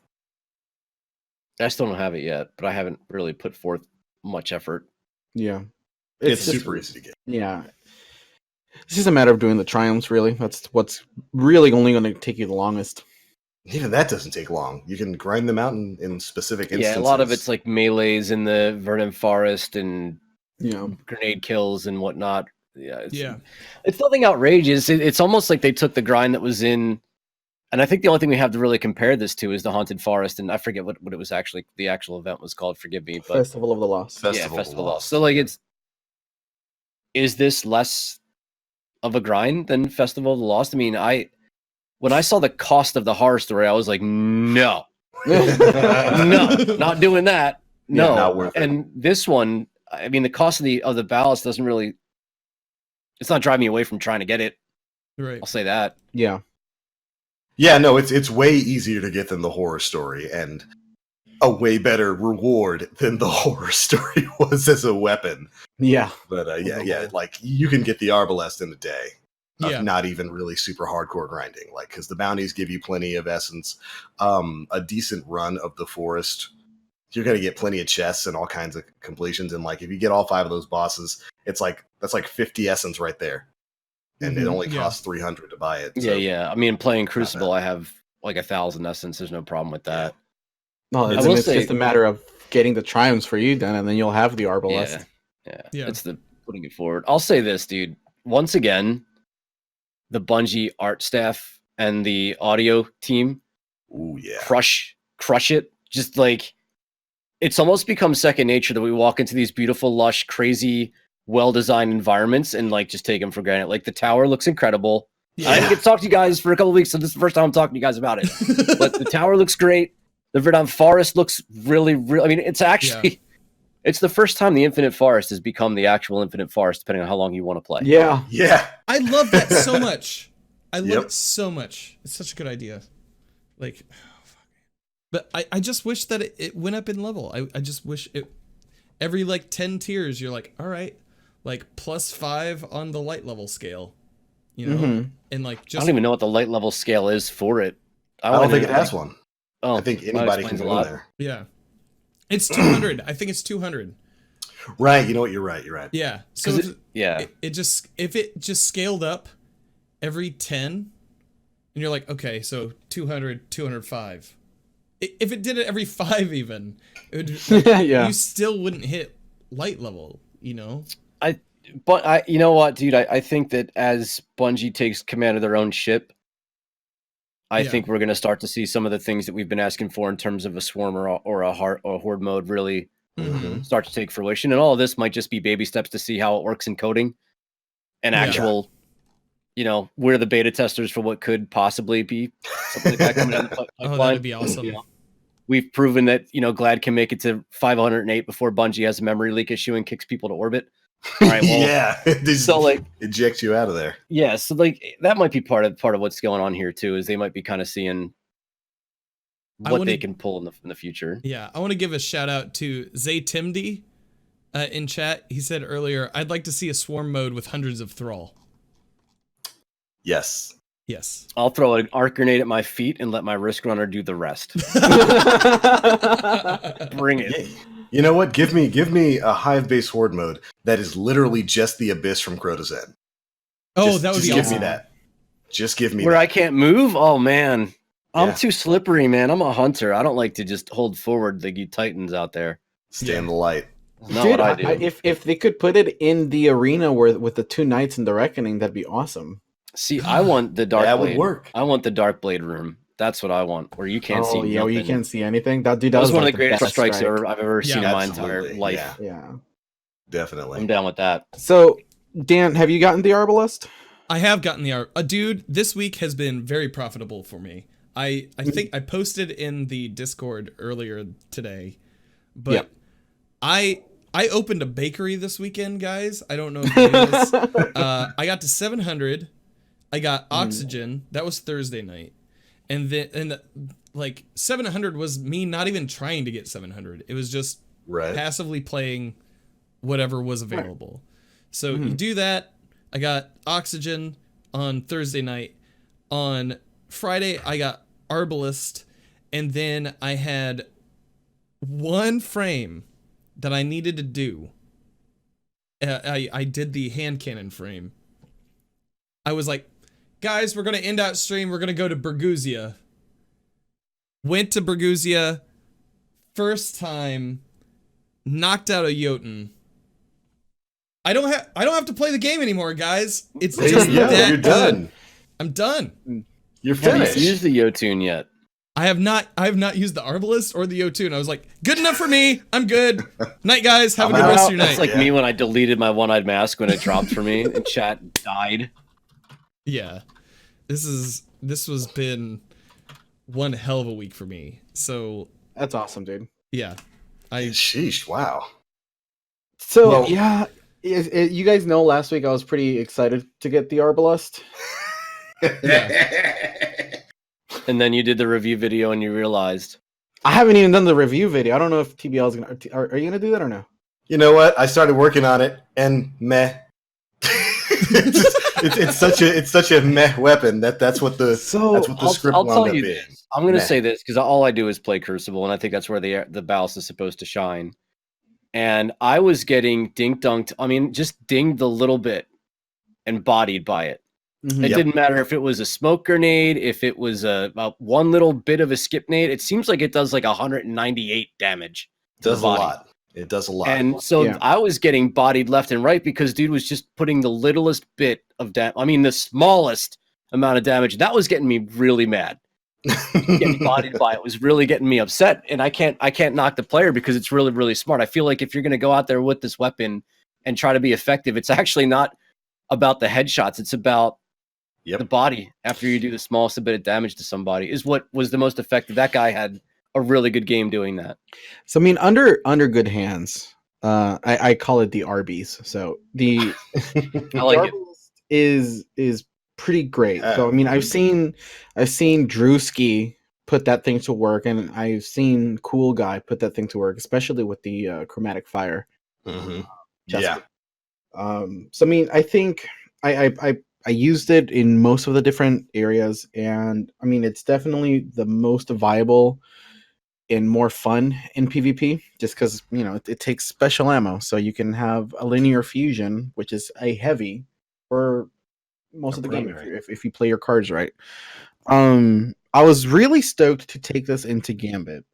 I still don't have it yet, but I haven't really put forth much effort. Yeah. It's just- super easy to get. Yeah. It's just a matter of doing the triumphs, really. That's what's really only going to take you the longest. Even that doesn't take long. You can grind them out in specific instances. Yeah, a lot of it's like melees in the Verdant Forest and Yeah. grenade kills and whatnot. Yeah, Yeah. It's nothing outrageous. It's almost like they took the grind that was in, and I think the only thing we have to really compare this to is the Haunted Forest, and I forget what it was actually, the actual event was called, forgive me, but Festival of the Lost. Festival Festival of of Lost. So like is this less of a grind than Festival of the Lost? I mean, when I saw the cost of the horror story, I was like, no, not doing that. No, Yeah, not worth it. And this one, I mean, the cost of the ballast doesn't really, it's not driving me away from trying to get it. Right. I'll say that. Yeah. Yeah, no, it's way easier to get than the horror story, and a way better reward than the horror story was as a weapon. Yeah. But yeah, like you can get the Arbalest in a day. Yeah. Not even really super hardcore grinding, like because the bounties give you plenty of essence, a decent run of the forest. You're gonna get plenty of chests and all kinds of completions, and like if you get all 5 of those bosses, that's like 50 essence right there, and it only Yeah. costs 300 to buy it. So. Yeah. I mean, playing Crucible, I have like 1,000 essence. There's no problem with that. No, I it's, will it's say- just a matter of getting the triumphs for you done, and then you'll have the Arbalest. Yeah. It's the putting it forward. I'll say this, dude. Once again, the Bungie art staff and the audio team Ooh, yeah. crush it. Just like it's almost become second nature that we walk into these beautiful, lush, crazy, well-designed environments and like just take them for granted. Like the tower looks incredible. I didn't get to talk to you guys for a couple of weeks, so this is the first time I'm talking to you guys about it. But the tower looks great. The Verdant Forest looks really. I mean, it's actually it's the first time the Infinite Forest has become the actual Infinite Forest, depending on how long you want to play. Yeah. Yeah. I love that so much. I love Yep. it so much. It's such a good idea. Like, but I just wish that it went up in level. I just wish it every like 10 tiers. You're like, all right, like +5 on the light level scale, you know, and like I just don't even know what the light level scale is for it. I don't think it has has one. Oh, I think that anybody can explains a go in lot. there. yeah, it's 200. I think it's 200. Right. You know what? You're right. You're right. Yeah. So 'Cause if Yeah, if it just scaled up every 10, and you're like, okay, so 200, 205. If it did it every 5 even, it would, Yeah. you still wouldn't hit light level, you know? but you know what, dude? I think that as Bungie takes command of their own ship, I think we're going to start to see some of the things that we've been asking for in terms of a swarm or a horde mode really start to take fruition. And all of this might just be baby steps to see how it works in coding and actual, we're the beta testers for what could possibly be something like that coming down the pipeline. Oh, that'd be awesome. We've proven that, Glad can make it to 508 before Bungie has a memory leak issue and kicks people to orbit. All right, well, so eject you out of there. Yeah, so that might be part of what's going on here too, is they might be kind of seeing what they can pull in the future. Yeah, I want to give a shout out to Zaytimdi in chat. He said earlier, I'd like to see a swarm mode with hundreds of thrall. Yes. I'll throw an arc grenade at my feet and let my risk runner do the rest. Bring it. You know what? Give me a hive base horde mode that is literally just the abyss from Crota's End. Oh, that would be awesome. Give me that. Just give me where that. I can't move. Oh man, I'm too slippery, man. I'm a hunter. I don't like to just hold forward like you titans out there. Stay in the light. Not what I do. If they could put it in the arena with the two knights in the reckoning, that'd be awesome. See, I want the dark. That blade. would work. I want the dark blade room. That's what I want, where you can't see. Yeah, you can't see anything. That was one of the greatest strikes I've ever seen in my entire life. Yeah, definitely. I'm down with that. So, Dan, have you gotten the Arbalest? I have gotten the dude. This week has been very profitable for me. I think I posted in the Discord earlier today, but I opened a bakery this weekend, guys. I don't know if you knew this. I got to 700. I got oxygen. That was Thursday night. And then, 700 was me not even trying to get 700. It was just passively playing whatever was available. So you do that. I got oxygen on Thursday night. On Friday, I got Arbalest. And then I had one frame that I needed to do. I did the hand cannon frame. I was like, guys, we're going to end out stream. We're going to go to Burguzia. Went to Burguzia. First time. Knocked out a Jotun. I don't have to play the game anymore, guys. It's just that you're done. I'm done. You're finished. Haven't used the Jotun yet. I have not used the Arbalest or the Jotun. I was like, good enough for me. I'm good. Night, guys. Have a good rest of your night. That's like me when I deleted my one-eyed mask when it dropped for me and chat died. Yeah, this was been one hell of a week for me. So that's awesome, dude. Yeah, sheesh, wow. So you guys know last week I was pretty excited to get the Arbalest. And then you did the review video and you realized I haven't even done the review video. I don't know if TBL is gonna. Are you gonna do that or no? You know what? I started working on it, and meh. it's such a meh weapon that's what the script wound up being. I'm going to say this because all I do is play Crucible, and I think that's where the Ballast is supposed to shine. And I was getting dink-dunked. I mean, just dinged a little bit and bodied by it. Mm-hmm. It didn't matter if it was a smoke grenade, if it was a one little bit of a skip nade. It seems like it does like 198 damage. It does a lot. It does a lot. And so I was getting bodied left and right because dude was just putting the littlest bit of damage. I mean, the smallest amount of damage. That was getting me really mad. Getting bodied by it was really getting me upset. And I can't knock the player because it's really, really smart. I feel like if you're going to go out there with this weapon and try to be effective, it's actually not about the headshots. It's about the body after you do the smallest bit of damage to somebody is what was the most effective. That guy had a really good game doing that. So I mean, under good hands, I call it the Arby's. So the I like it is pretty great. So I mean, I've seen Drewski put that thing to work, and I've seen Cool Guy put that thing to work, especially with the chromatic fire. Mm-hmm. So I mean, I think I used it in most of the different areas, and I mean, it's definitely the most viable and more fun in PvP, just because it takes special ammo, so you can have a linear fusion, which is a heavy for most of the game if you play your cards right. I was really stoked to take this into Gambit,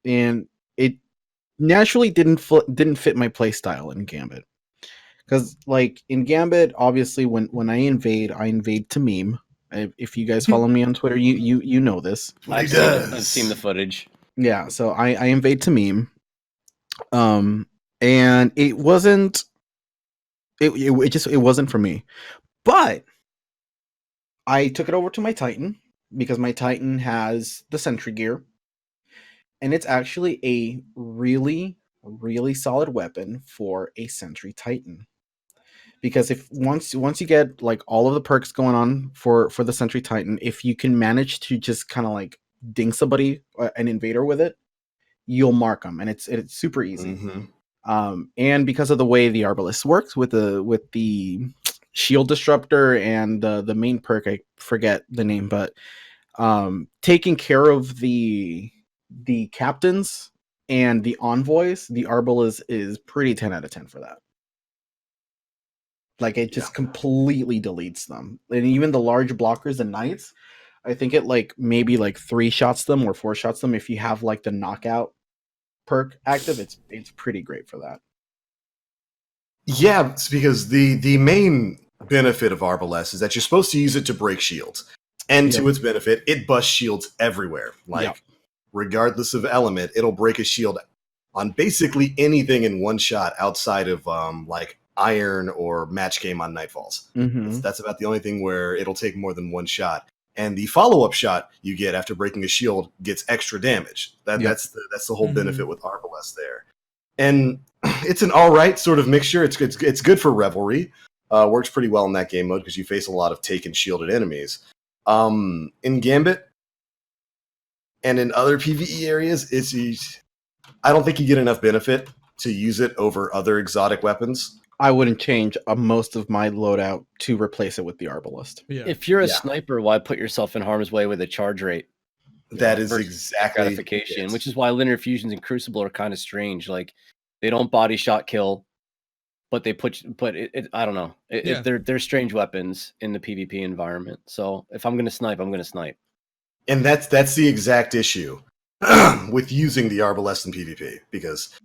and it naturally didn't fit my play style in Gambit, because like in Gambit, obviously when I invade to meme, If you guys follow me on Twitter, you know this. What he I've seen it. does. I've seen the footage. Yeah, so I invade to meme. And it wasn't it wasn't for me. But I took it over to my Titan because my Titan has the sentry gear. And it's actually a really, really solid weapon for a sentry Titan. Because if once you get like all of the perks going on for the sentry Titan, if you can manage to just kind of like ding somebody, an invader with it, you'll mark them, and it's super easy. And because of the way the Arbalest works with the shield disruptor and the main perk, I forget the name, but taking care of the captains and the envoys, the Arbalest is pretty 10 out of 10 for that. Like, it just completely deletes them. And even the large blockers, the knights, I think it like maybe like 3 shots them or 4 shots them if you have like the knockout perk active. It's pretty great for that. Yeah, it's because the main benefit of Arbalest is that you're supposed to use it to break shields. And to its benefit, it busts shields everywhere. Like, regardless of element, it'll break a shield on basically anything in one shot outside of like iron or match game on Nightfalls. That's about the only thing where it'll take more than one shot. And the follow-up shot you get after breaking a shield gets extra damage. That's the whole benefit with Arbalest there. And it's an all right sort of mixture. It's good for revelry. Works pretty well in that game mode because you face a lot of taken shielded enemies. In Gambit and in other PvE areas, I don't think you get enough benefit to use it over other exotic weapons. I wouldn't change most of my loadout to replace it with the Arbalest. Yeah. If you're a sniper, why put yourself in harm's way with a charge rate? That is exactly gratification, it. which is why linear fusions and Crucible are kind of strange. Like, they don't body shot kill, but they I don't know. They're strange weapons in the PvP environment. So if I'm gonna snipe, I'm gonna snipe. And that's the exact issue with using the Arbalest in PvP, because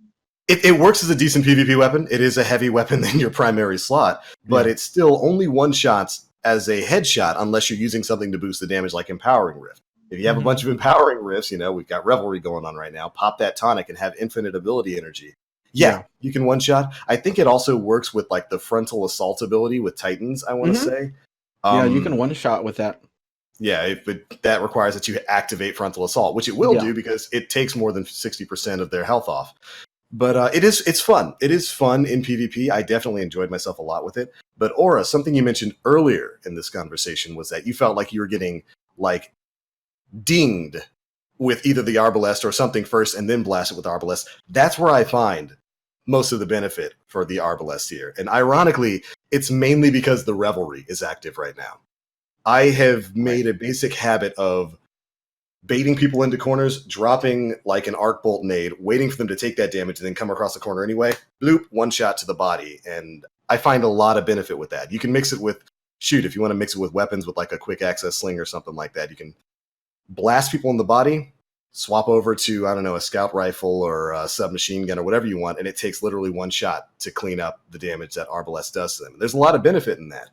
it works as a decent PvP weapon. It is a heavy weapon in your primary slot, but it's still only one shots as a headshot unless you're using something to boost the damage like Empowering Rift. If you have a bunch of Empowering Rifts, we've got Revelry going on right now, pop that tonic and have infinite ability energy. Yeah, you can one-shot. I think it also works with like the frontal assault ability with Titans, I want to say. You can one-shot with that. Yeah, but that requires that you activate frontal assault, which it will do because it takes more than 60% of their health off. But it's fun. It is fun in PvP. I definitely enjoyed myself a lot with it. But Aura, something you mentioned earlier in this conversation was that you felt like you were getting like dinged with either the Arbalest or something first and then blast it with Arbalest. That's where I find most of the benefit for the Arbalest here. And ironically, it's mainly because the Revelry is active right now. I have made a basic habit of baiting people into corners, dropping like an arc bolt nade, waiting for them to take that damage, and then come across the corner anyway. Bloop, one shot to the body. And I find a lot of benefit with that. You can mix it with, if you want to mix it with weapons with like a quick access sling or something like that, you can blast people in the body, swap over to, I don't know, a scout rifle or a submachine gun or whatever you want, and it takes literally one shot to clean up the damage that Arbalest does to them. There's a lot of benefit in that.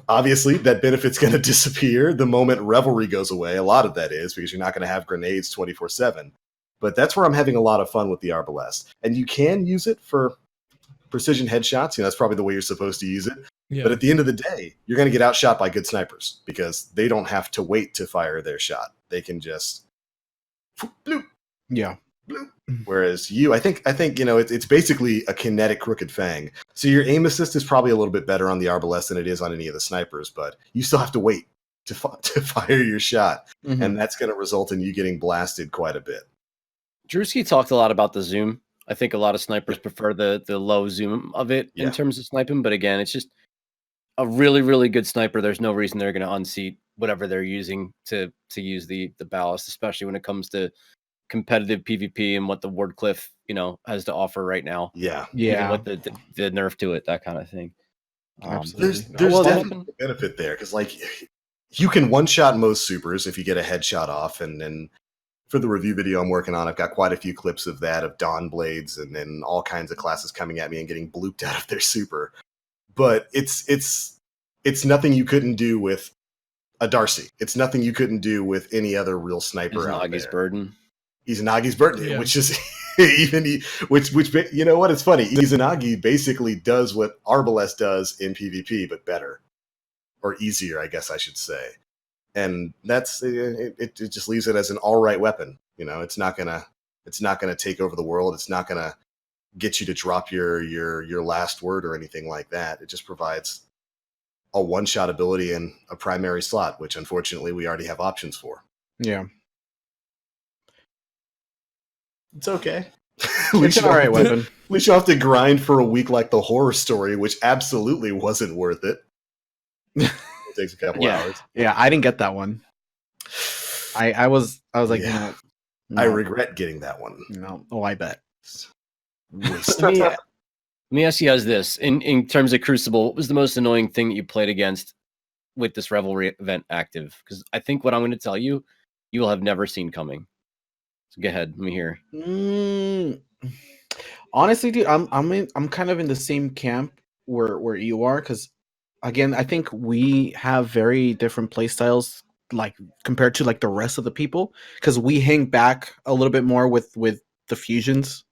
Obviously, that benefit's going to disappear the moment Revelry goes away. A lot of that is because you're not going to have grenades 24/7. But that's where I'm having a lot of fun with the Arbalest. And you can use it for precision headshots. That's probably the way you're supposed to use it. Yeah. But at the end of the day, you're going to get outshot by good snipers because they don't have to wait to fire their shot. They can just bloop. Yeah. Bloop. Whereas I think it's basically a kinetic crooked fang. So your aim assist is probably a little bit better on the Arbalest than it is on any of the snipers, but you still have to wait to fire your shot, and that's going to result in you getting blasted quite a bit. Drewski talked a lot about the zoom. I think a lot of snipers prefer the low zoom of it in terms of sniping, but again, it's just a really, really good sniper. There's no reason they're going to unseat whatever they're using to use the ballast, especially when it comes to competitive PvP and what the Wardcliff, has to offer right now. Yeah. Even with the nerf to it, that kind of thing. There's definitely a benefit there because like you can one-shot most supers if you get a headshot off, and then for the review video I'm working on, I've got quite a few clips of that, of Dawn Blades and then all kinds of classes coming at me and getting blooped out of their super. But it's nothing you couldn't do with a Darcy. It's nothing you couldn't do with any other real sniper out Nagi's there. burden. Izanagi's burden, Yeah. which is which you know what? It's funny. Izanagi basically does what Arbalest does in PvP, but better or easier, I guess I should say. And that's it just leaves it as an all right weapon. You know, it's not gonna take over the world. It's not gonna get you to drop your last word or anything like that. It just provides a one-shot ability in a primary slot, which unfortunately we already have options for. Yeah. It's okay. It's an alright weapon. At least you have to grind for a week like the horror story, which absolutely wasn't worth it. It takes a couple hours. Yeah, I didn't get that one. I was like, Yeah. no, I regret getting that one. no. Oh, I bet. Let me ask you guys this. In terms of Crucible, what was the most annoying thing that you played against with this Revelry event active? Because I think what I'm going to tell you, you will have never seen coming. So go ahead. Let me hear. Honestly, dude, I'm kind of in the same camp where you are, because again, I think we have very different play styles, like compared to like the rest of the people, because we hang back a little bit more with the fusions.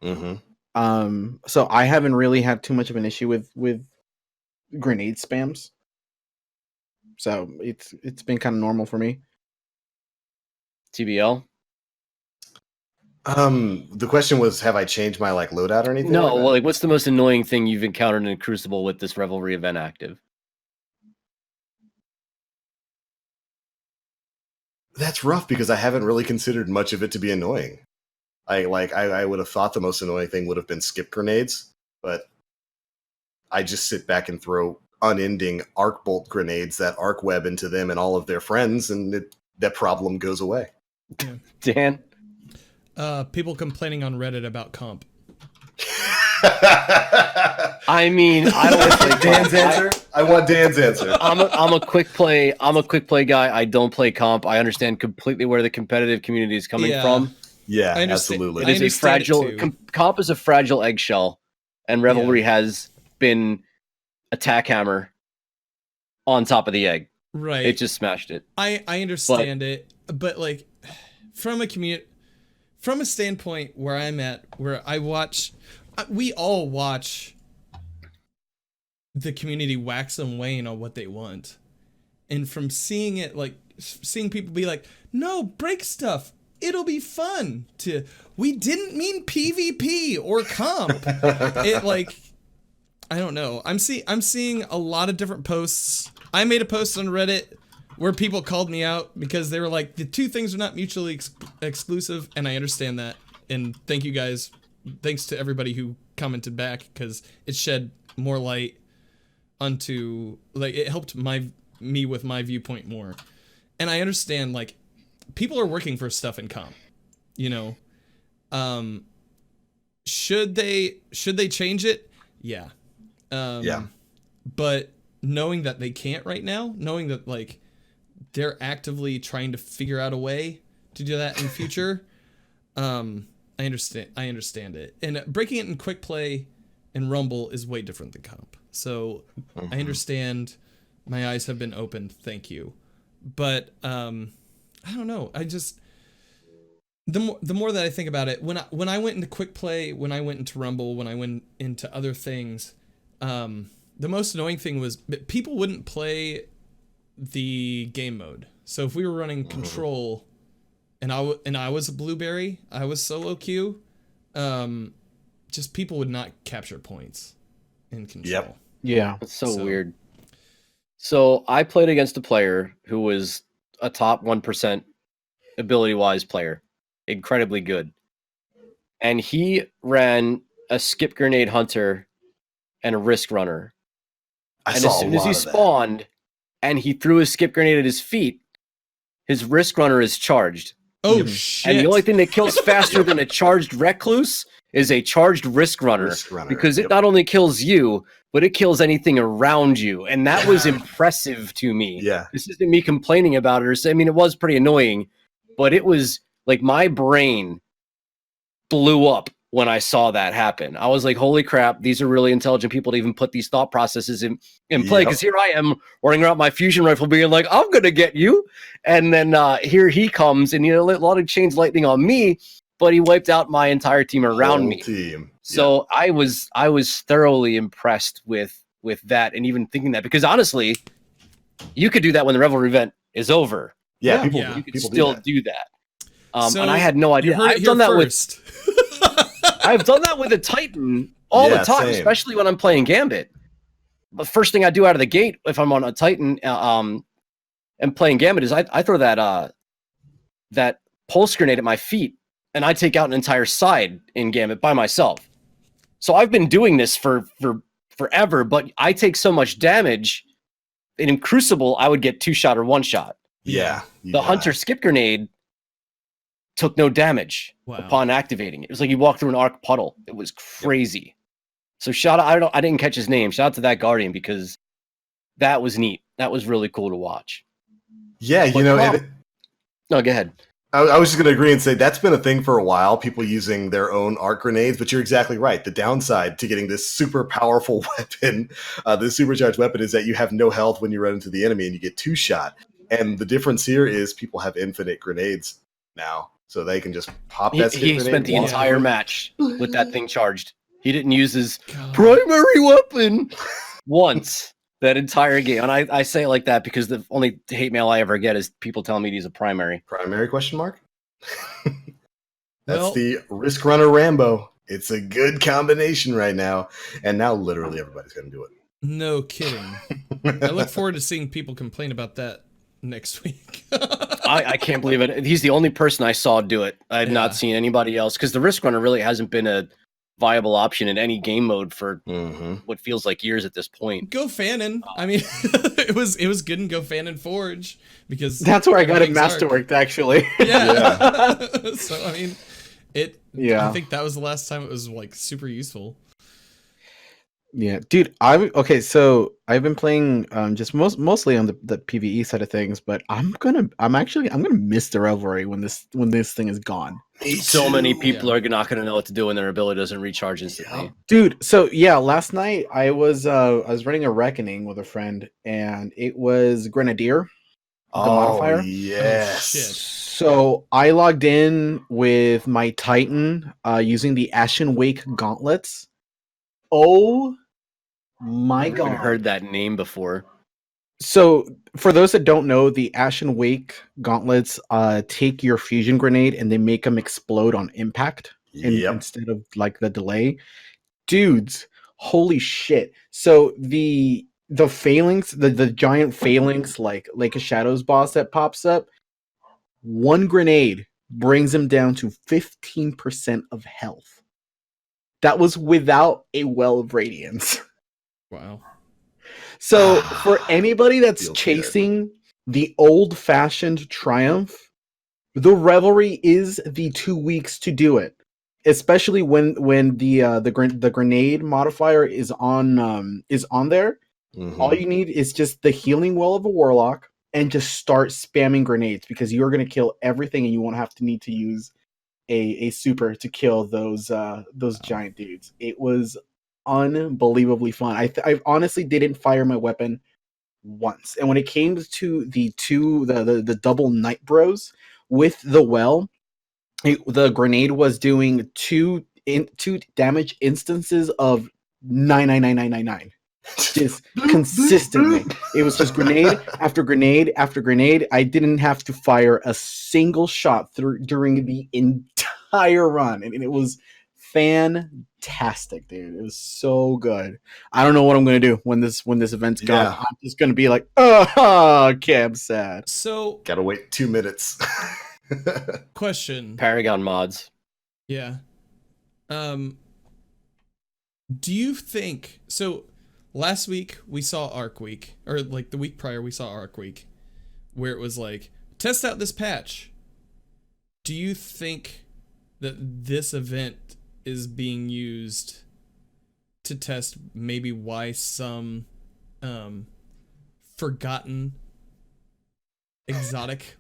Mm-hmm. So I haven't really had too much of an issue with grenade spams. So it's been kind of normal for me. TBL? The question was, have I changed my like loadout or anything? No, like that? well, like, what's the most annoying thing you've encountered in Crucible with this Revelry event active? That's rough because I haven't really considered much of it to be annoying. I would have thought the most annoying thing would have been skip grenades, but I just sit back and throw unending arc bolt grenades that arc web into them and all of their friends, and that problem goes away. Dan? People complaining on Reddit about comp. I mean, I don't play Dan's answer. I want Dan's answer. I'm a quick play. I'm a quick play guy. I don't play comp. I understand completely where the competitive community is coming from. Yeah, I understand. absolutely. It is a fragile. Comp is a fragile eggshell, and Revelry has been a tack hammer on top of the egg. Right. It just smashed it. I understand it, but like from a standpoint where I'm at, where we all watch the community wax and wane on what they want, and from seeing it, like seeing people be like, no, break stuff, it'll be fun, to we didn't mean PvP or comp. It like, I don't know. I'm seeing a lot of different posts. I made a post on Reddit where people called me out because they were like, the two things are not mutually exclusive, and I understand that. And thank you guys. Thanks to everybody who commented back, because it shed more light onto, like, it helped me with my viewpoint more. And I understand, like, people are working for stuff in comp, you know. Should they change it? Yeah. Yeah. But knowing that they can't right now, knowing that like they're actively trying to figure out a way to do that in the future, I understand it. And breaking it in quick play and Rumble is way different than comp. So I understand. My eyes have been opened. Thank you. But I don't know. I just the more that I think about it, when I went into quick play, when I went into Rumble, when I went into other things, the most annoying thing was people wouldn't play the game mode. So if we were running control, and I was a blueberry, I was solo queue, just people would not capture points in control. Yep. Yeah. That's so weird. So I played against a player who was a top 1% ability-wise player, incredibly good. And he ran a skip grenade hunter and a risk runner. And as soon as he spawned and he threw his skip grenade at his feet, his risk runner is charged. Oh, shit. And the only thing that kills faster than a charged recluse is a charged risk runner. Because it not only kills you, but it kills anything around you. And that was impressive to me. Yeah. This isn't me complaining about it. I mean, it was pretty annoying, but it was like my brain blew up when I saw that happen. I was like, holy crap, these are really intelligent people to even put these thought processes in play. Because here I am running around my fusion rifle being like, I'm going to get you. And then here he comes and, a lot of chains lightning on me, but he wiped out my entire team around me. Team. So I was thoroughly impressed with that, and even thinking that, because honestly, you could do that when the revelry event is over. Yeah, you could still do that. So and I had no idea. You heard it I've done that first. I've done that with a Titan all the time, same. especially when I'm playing Gambit. But first thing I do out of the gate, if I'm on a Titan and playing Gambit, is I throw that pulse grenade at my feet, and I take out an entire side in Gambit by myself. So I've been doing this for forever, but I take so much damage. In Crucible, I would get 2-shot or 1-shot. Yeah. The Hunter skip grenade took no damage upon activating it. It was like you walked through an arc puddle. It was crazy. So shout out, I didn't catch his name. Shout out to that Guardian, because that was neat. That was really cool to watch. Yeah, No, go ahead. I was just going to agree and say that's been a thing for a while, people using their own arc grenades, but you're exactly right. The downside to getting this super powerful weapon, this supercharged weapon, is that you have no health when you run into the enemy and you get 2-shot. And the difference here is people have infinite grenades now, so they can just pop that skip He grenade. spent the entire match with that thing charged. He didn't use his primary weapon once that entire game. And I say it like that because the only hate mail I ever get is people telling me he's a primary. Primary question mark? That's the Risk Runner Rambo. It's a good combination right now. And now literally everybody's going to do it. No kidding. I look forward to seeing people complain about that next week. I can't believe it. He's the only person I saw do it. I've not seen anybody else, because the Risk Runner really hasn't been a viable option in any game mode for what feels like years at this point. Go Fanon. I mean, it was good in Go Fanon Forge, because that's where I got it masterworked, actually. Yeah. So I mean, I think that was the last time it was like super useful. Yeah, dude. So I've been playing just mostly on the PvE side of things, but I'm gonna miss the revelry when this thing is gone. So many people are not gonna know what to do when their ability doesn't recharge instantly. Dude, so yeah, last night I was running a reckoning with a friend, and it was Grenadier. The modifier. Yes. Oh, shit. So I logged in with my Titan using the Ashen Wake gauntlets. Oh my I've god. heard that name before. So for those that don't know, the Ashen Wake gauntlets take your fusion grenade and they make them explode on impact instead of like the delay. Dudes, holy shit. So the phalanx, the giant phalanx, like Lake of Shadows boss that pops up, one grenade brings him down to 15% of health. That was without a well of radiance. Wow. So for anybody that's chasing the old-fashioned triumph, the revelry is the 2 weeks to do it. Especially when the grenade modifier is on there. All you need is just the healing well of a warlock and just start spamming grenades, because you're going to kill everything and you won't have to need to use a super to kill those giant dudes. It was unbelievably fun. I honestly didn't fire my weapon once. And when it came to the double night bros with the well, the grenade was doing two damage instances of 99999. Just consistently. It was just grenade after grenade after grenade. I didn't have to fire a single shot during the entire run, and it was fantastic, dude. It was so good. I don't know what I'm gonna do when this event's gone. I'm just gonna be like, oh, okay, I'm sad. So gotta wait 2 minutes. Question. Paragon mods. Yeah. Do you think so? Last week we saw Arc Week, or like the week prior we saw Arc Week, where it was like, test out this patch. Do you think that this event is being used to test maybe why some forgotten exotic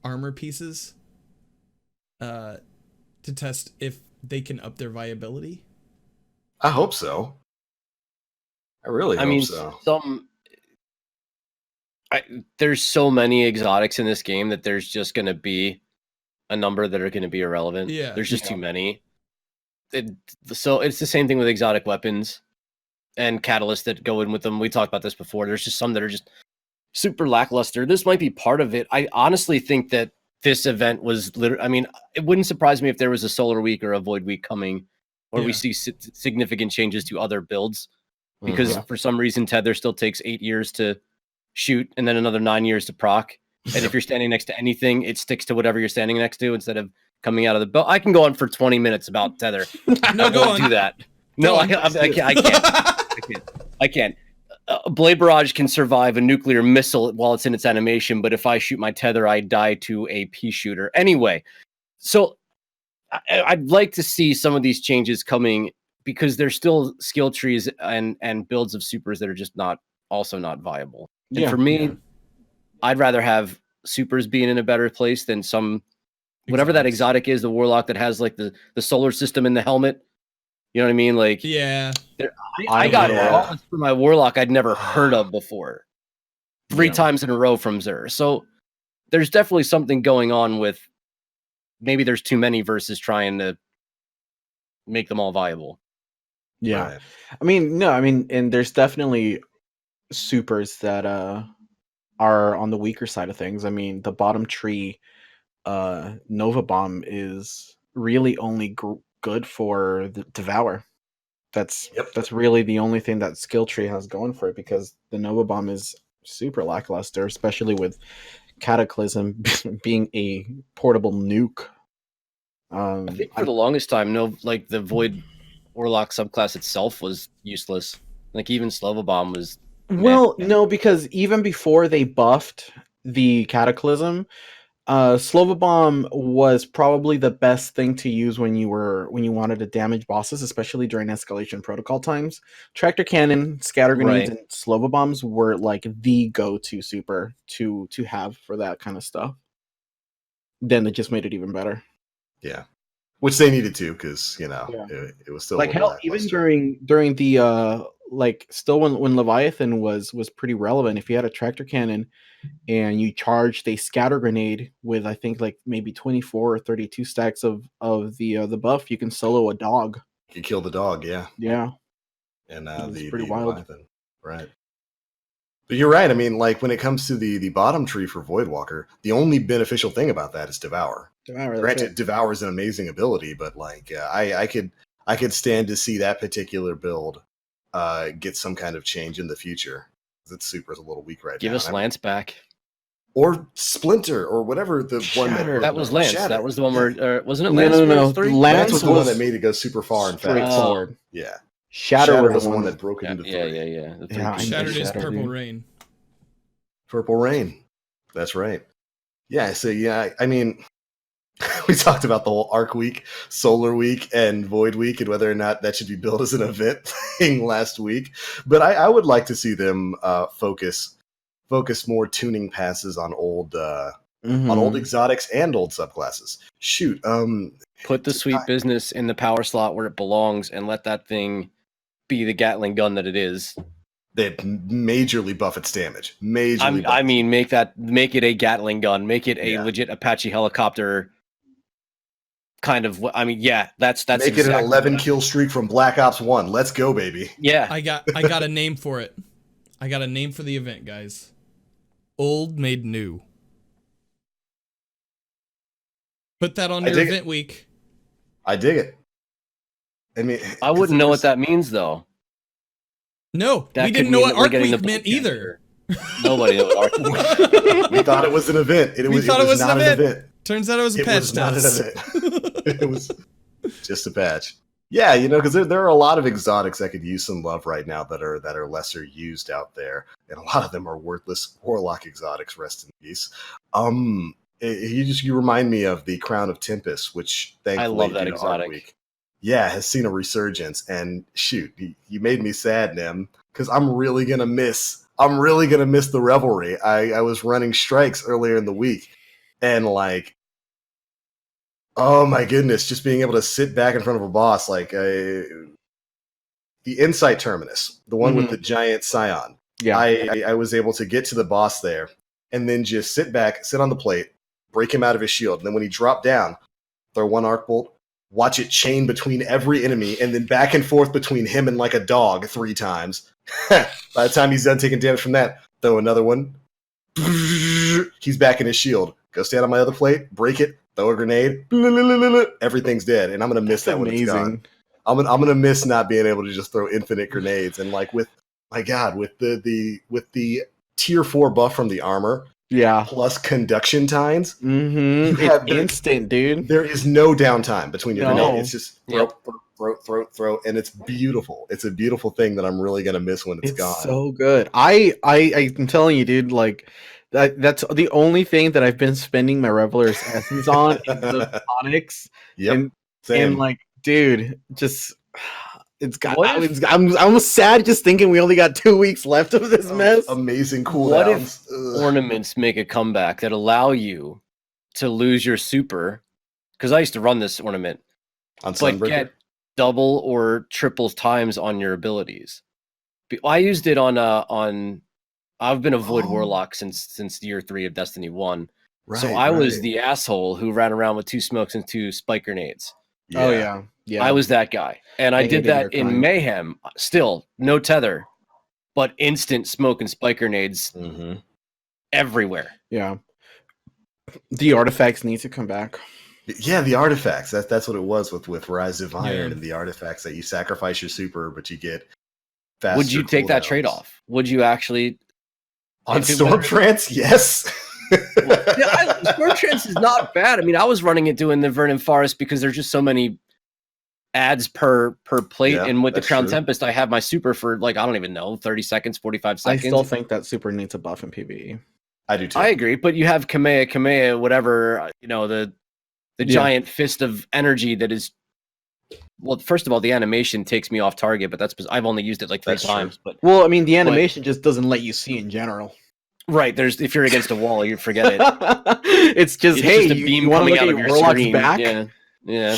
armor pieces, to test if they can up their viability? I hope so. I really I hope mean, so. there's so many exotics in this game that there's just going to be a number that are going to be irrelevant. Yeah. There's just too many. So it's the same thing with exotic weapons and catalysts that go in with them. We talked about this before. There's just some that are just super lackluster. This might be part of it. I honestly think that this event was literally, I mean, it wouldn't surprise me if there was a solar week or a void week coming where we see significant changes to other builds because for some reason Tether still takes 8 years to shoot and then another 9 years to proc. And if you're standing next to anything, it sticks to whatever you're standing next to instead of coming out of the boat. I can go on for 20 minutes about Tether. No, go on. Do that. No, I can't. I can't. Blade Barrage can survive a nuclear missile while it's in its animation, but if I shoot my Tether, I die to a pea shooter. Anyway, so I'd like to see some of these changes coming because there's still skill trees and builds of supers that are just not viable. And for me, I'd rather have supers being in a better place than some whatever that exotic is, the warlock that has like the solar system in the helmet. You know what I mean? Like, yeah, I got Arbalest for my warlock I'd never heard of before. 3 times in a row from Xur. So there's definitely something going on with maybe there's too many versus trying to make them all viable. Yeah. Right. I mean, no, I mean, and there's definitely supers that are on the weaker side of things. I mean, the bottom tree Nova Bomb is really only good for the Devour. That's really the only thing that skill tree has going for it because the Nova Bomb is super lackluster, especially with Cataclysm being a portable nuke. I think for the longest time, like the Void Warlock subclass itself was useless. Like even Slova Bomb was. No, because even before they buffed the Cataclysm, Slova Bomb was probably the best thing to use when you wanted to damage bosses, especially during escalation protocol times. Tractor Cannon, Scatter Grenades, and Slova Bombs were like the go-to super to have for that kind of stuff. Then it just made it even better. Yeah, which they needed to because it was still like hell. Even during the still when Leviathan was pretty relevant. If you had a Tractor Cannon and you charged a Scatter Grenade with I think like maybe 24 or 32 stacks of the buff, you can solo a dog. You can kill the dog, yeah. And the pretty wild. Leviathan. Right. But you're right. I mean, like when it comes to the bottom tree for Voidwalker, the only beneficial thing about that is Devour. Granted, Devour is an amazing ability, but like I could stand to see that particular build get some kind of change in the future. That super is a little weak right now. Give us Lance back. Or Splinter, or whatever the one that was Lance. Shatter. That was the one where wasn't it Lance? No. Lance was the one that made it go super far and fast. Forward. Yeah. Shatter was the one that broke it into three. Yeah. Shattered is Purple Rain. Purple Rain. That's right. Yeah. So I mean, we talked about the whole Arc Week, Solar Week, and Void Week, and whether or not that should be built as an event thing last week. But I would like to see them focus more tuning passes on old exotics and old subclasses. Shoot, put the sweet business in the power slot where it belongs, and let that thing be the Gatling gun that it is. They majorly buff its damage. Make it a Gatling gun. Make it a legit Apache helicopter. Kind of. I mean, yeah, that's make it an 11 kill streak from Black Ops 1. Let's go, baby. Yeah, I got a name for it. I got a name for the event, guys. Old made new. Put that on your event week. I dig it. I mean, I wouldn't know what that means though. No, we didn't know what Arc Week meant either. Nobody knew what Arc Week. We thought it was an event. It was not an event. Turns out it was a patch. It was not an event. It was just a patch. Yeah, because there are a lot of exotics that could use some love right now that are lesser used out there, and a lot of them are worthless Warlock exotics. Rest in peace. You remind me of the Crown of Tempest, which thankfully I love that exotic. Week, has seen a resurgence. And shoot, you made me sad, Nim, because I'm really gonna miss the revelry. I was running strikes earlier in the week, and like Oh my goodness! Just being able to sit back in front of a boss, like the Insight Terminus, the one with the giant scion. Yeah. I was able to get to the boss there, and then just sit back, sit on the plate, break him out of his shield, and then when he dropped down, throw one arc bolt, watch it chain between every enemy, and then back and forth between him and like a dog 3 times. By the time he's done taking damage from that, throw another one. He's back in his shield. Go stand on my other plate, break it, throw a grenade. Everything's dead, and I'm gonna miss that when it's gone. I'm gonna miss not being able to just throw infinite grenades. And like with the tier 4 buff from the armor, plus conduction times, it's instant, dude. There is no downtime between your grenades. It's just throw, and it's beautiful. It's a beautiful thing that I'm really gonna miss when it's gone. So good. I'm telling you, dude. Like that's the only thing that I've been spending my Reveler's essence on is the tonics. Yep. And like, dude, just I'm almost sad just thinking we only got 2 weeks left of this mess. Amazing cooldowns. What if ornaments make a comeback that allow you to lose your super? Because I used to run this ornament, but get double or triple times on your abilities. I used it on. I've been a Void Warlock since year 3 of Destiny 1. Right, so I was the asshole who ran around with 2 smokes and 2 spike grenades. Yeah. Oh yeah. Yeah. I was that guy. And I did that in Mayhem. Still, no tether, but instant smoke and spike grenades everywhere. Yeah. The artifacts need to come back. Yeah, the artifacts. That's what it was with Rise of Iron and the artifacts that you sacrifice your super, but you get faster. Would you take that trade-off? Would you actually... On Stormtrance? Yes. Stormtrance is not bad. I mean, I was running it doing the Vernon Forest because there's just so many ads per plate, and with the Crown Tempest, I have my super for like, I don't even know, 30 seconds, 45 seconds. I still think that super needs a buff in PvE. I do too. I agree, but you have Kamea, whatever, the giant fist of energy that is... Well, first of all, the animation takes me off target, but that's because I've only used it like 3 times. But well, I mean, the animation just doesn't let you see in general. Right, if you're against a wall, you forget it. It's just a beam you coming out of your screen. Back? Yeah.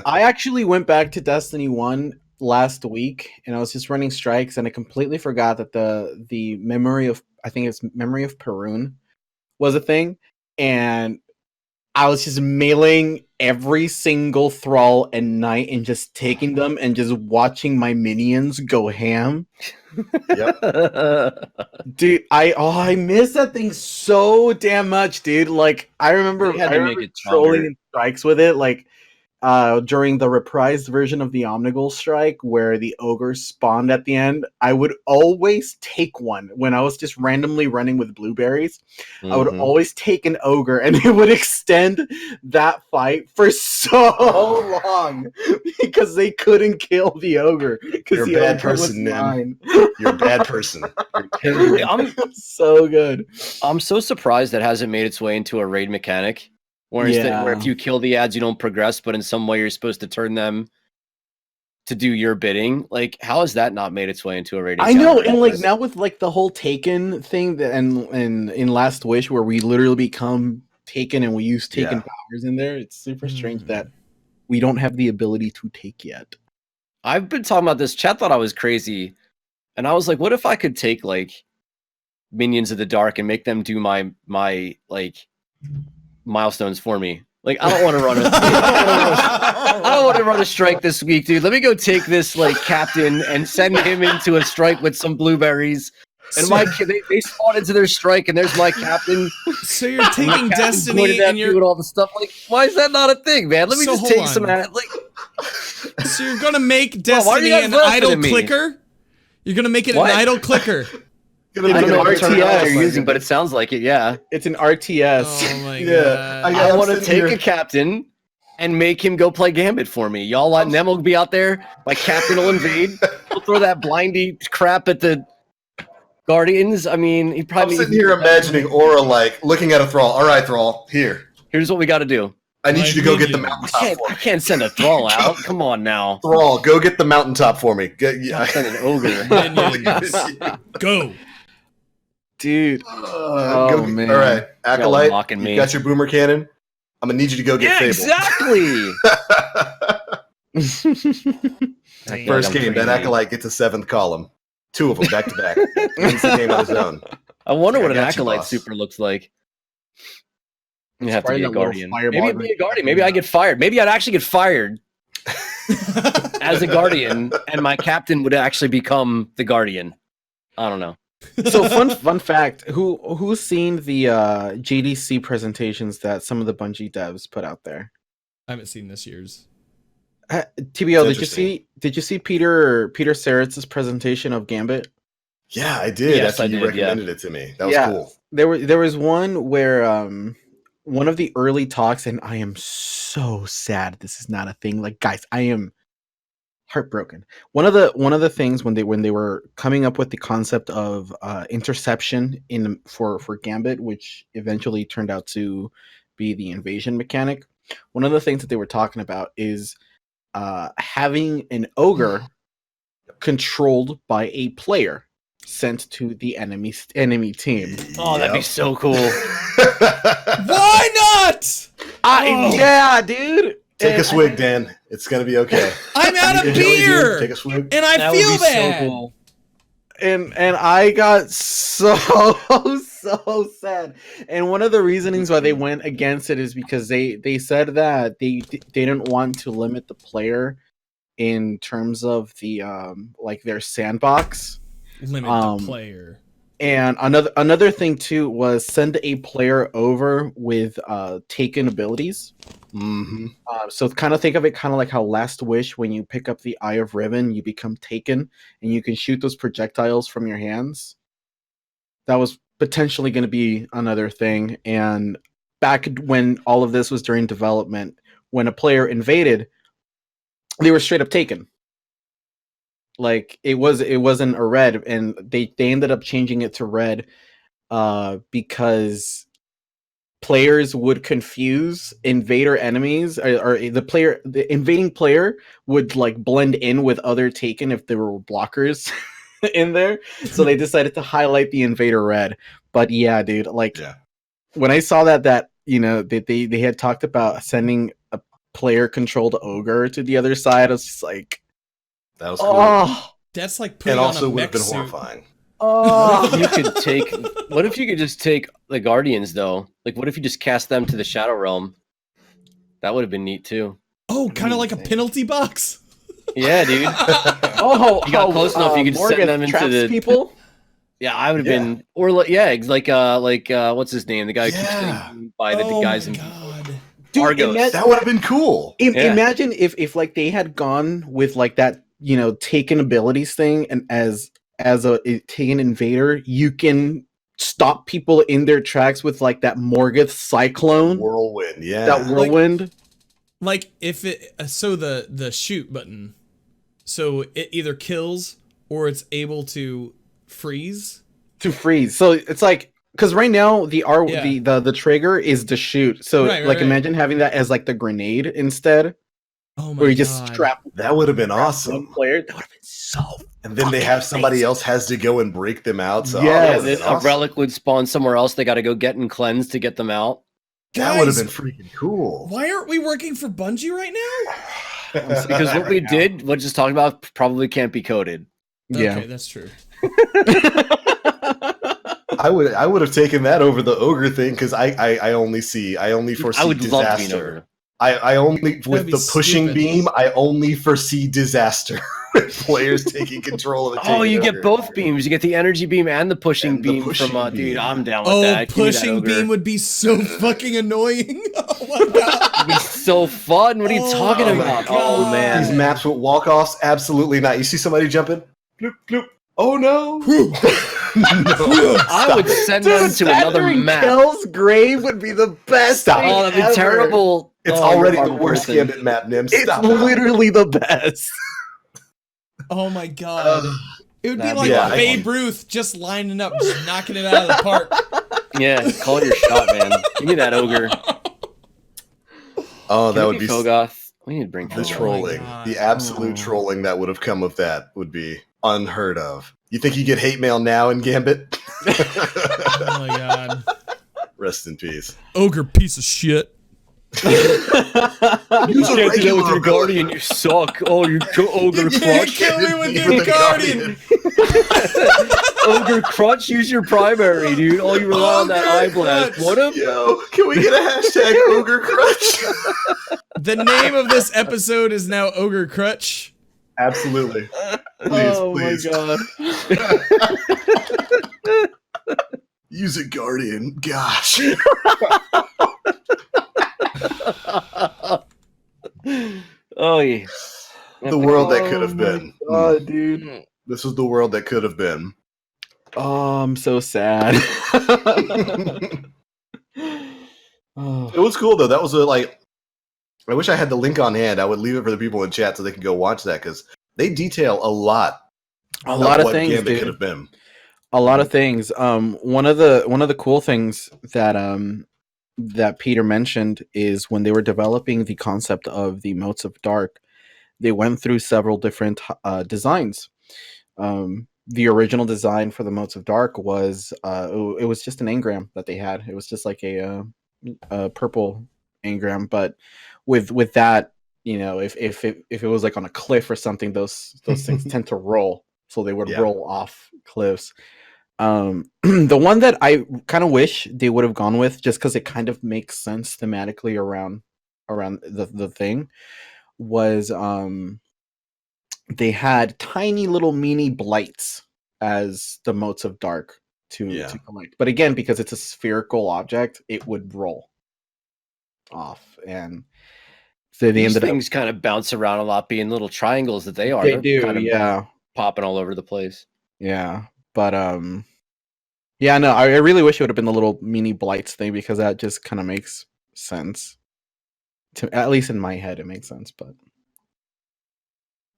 I actually went back to Destiny 1 last week, and I was just running strikes, and I completely forgot that the memory of Perun was a thing, and I was just mailing every single thrall at night and just taking them and just watching my minions go ham. Yep. Dude, I miss that thing so damn much, dude. Like I remember trolling in strikes with it, like during the reprised version of the Omnigul strike where the ogre spawned at the end. I would always take one when I was just randomly running with blueberries. I would always take an ogre, and it would extend that fight for so long because they couldn't kill the ogre. You're a bad person, Nim. You're a bad person. I'm so good. I'm so surprised that hasn't made its way into a raid mechanic. Where if you kill the ads, you don't progress, but in some way you're supposed to turn them to do your bidding. Like, how has that not made its way into a rating? I know, and like now with like the whole Taken thing, and in Last Wish, where we literally become Taken and we use Taken powers in there, it's super strange that we don't have the ability to take yet. I've been talking about this. Chat thought I was crazy, and I was like, what if I could take like Minions of the Dark and make them do my like milestones for me? Like, I don't want to run I don't want to run a strike this week, dude. Let me go take this like captain and send him into a strike with some blueberries. And they spawn into their strike, and there's my captain. So you're taking Destiny and you're doing all the stuff. Like, why is that not a thing, man? Let me just take some So you're gonna make Destiny an idle clicker? You're gonna make it an idle clicker? I don't know what RTS you're using, but it sounds like it. Yeah, it's an RTS. Oh my god! I want to take a captain and make him go play Gambit for me. Y'all let them will be out there. My captain will invade. He'll throw that blindy crap at the Guardians. I mean, he probably. I'm sitting here imagining Aura like looking at a Thrall. All right, Thrall, here's what we got to do. I need you to go get the mountaintop. I can't send a Thrall out. Come on now. Thrall, go get the mountaintop for me. I'll send an ogre. Go. Dude. Man. All right, Acolyte, you got your boomer cannon. I'm gonna need you to go get Fable. Exactly. First game, that Acolyte gets a 7th column. 2 of them back to back. Wins the game on his own. I wonder what an got you, Acolyte boss. super looks like. You It's have to probably be a that little Guardian. fireball Maybe be a grenade. Guardian. Maybe I get fired. Maybe I'd actually get fired as a Guardian, and my captain would actually become the Guardian. I don't know. So fun fact: who's seen the GDC presentations that some of the Bungie devs put out there? I haven't seen this year's. TBO, It's did you see Peter Saritz's presentation of Gambit? Yeah, I did. Yes, after I you did, recommended it to me. That was Yeah. cool. There was one where one of the early talks, and I am so sad this is not a thing. Like, guys, I am heartbroken. One of the things when they were coming up with the concept of interception for Gambit, which eventually turned out to be the invasion mechanic. One of the things that they were talking about is having an ogre controlled by a player sent to the enemy team. Oh, that'd be so cool. Why not? Yeah, dude. Take a swig, Dan. It's gonna be okay. I'm out of Enjoy your beer, Take a swig. and I That feel would be bad. so cool. And I got so sad. And one of the reasonings why they went against it is because they said that they didn't want to limit the player in terms of the like their sandbox. Limit the player. And another thing too was send a player over with taken abilities. Mm-hmm. So kind of think of it kind of like how Last Wish, when you pick up the Eye of Riven, you become taken, and you can shoot those projectiles from your hands. That was potentially going to be another thing. And back when all of this was during development, when a player invaded, they were straight up taken. Like it wasn't a red, and they ended up changing it to red because players would confuse invader enemies, or the invading player would like blend in with other taken if there were blockers in there. So they decided to highlight the invader red. But yeah, dude, like when I saw that they had talked about sending a player controlled ogre to the other side, I was just like, that was cool. That's like putting And on also a would have mech been suit. horrifying. What if you could just take the Guardians though? Like, what if you just cast them to the Shadow Realm? That would have been neat too. Oh, kind of like a penalty box. Yeah, dude. you You got close enough, you could send them into the people. Yeah, I would have been, or like what's his name? The guy who keeps getting by the guys in Dude, Argos. That would have been cool. Imagine if like they had gone with like that, taken abilities thing, and as a taken invader, you can stop people in their tracks with like that Morgoth cyclone Whirlwind, yeah. That whirlwind. Like if it so the shoot button, so it either kills or it's able to freeze. So it's like, because right now the trigger is the shoot. So imagine having that as like the grenade instead. Oh my god. Where you just strap. That would have been awesome. One player. That would have been so. And then they have somebody else has to go and break them out. So then a relic would spawn somewhere else. They got to go get and cleanse to get them out. That would have been freaking cool. Why aren't we working for Bungie right now? Because what we did, what just talked about, probably can't be coded. Yeah, okay, that's true. I would have taken that over the ogre thing because I only foresee love being disaster. ogre. I only with be the pushing stupid. beam. I only foresee disaster. Players taking control of the. Oh, you get both beams. You get the energy beam and the pushing beam pushing from. beam. Dude, I'm down with Oh, that. Give me that pushing ogre. beam would be so fucking annoying. Oh my god. It'd be so fun. What are you talking Oh my about? God. Oh man. These maps with walk-offs, absolutely not. You see somebody jumping, bloop bloop. Oh no! I would send them to another map. Kell's grave would be the best. Stop. Oh, that'd be ever. terrible. It's Oh, already you're the worst heartbroken. Gambit map, Nim. It's Stop. literally the best. Oh my god. It would be That'd like be awesome. Babe Ruth just lining up, just knocking it out of the park. Yeah, call it your shot, man. Give me that ogre. Oh, that Can it would be Fogoth. We need to bring the Oh, trolling. God. The absolute trolling that would have come of that would be unheard of. You think you get hate mail now in Gambit? Oh my god. Rest in peace. Ogre piece of shit. You can't do that with your guardian. You suck. Oh, you ogre clutch. Kill me with your guardian. Ogre crutch. Use your primary, dude. Oh, you rely on that eye blast. What up? Yo, can we get a hashtag ogre crutch? The name of this episode is now Ogre Crutch. Absolutely. Please. My god. Use a guardian. Gosh. Oh yeah. The world that could have been. Oh, dude. This was the world that could have been. Oh, I'm so sad. It was cool though. That was I wish I had the link on hand. I would leave it for the people in chat so they could go watch that because they detail a lot of what things, Gambit dude. could have been. A lot of things. One of the cool things that that Peter mentioned is when they were developing the concept of the Motes of Dark, they went through several different designs. The original design for the Motes of Dark was it was just an engram that they had. It was just like a purple engram, but with that, you know, if it was like on a cliff or something, those things tend to roll, so they would roll off cliffs. The one that I kind of wish they would have gone with, just because it kind of makes sense thematically around the thing, was they had tiny little mini blights as the Motes of Dark to collect. But again, because it's a spherical object, it would roll off, and so These things kind of bounce around a lot, being little triangles that they are. They do, kind of popping all over the place. Yeah, but yeah, no, I really wish it would have been the little mini blights thing because that just kind of makes sense. At least in my head, it makes sense. But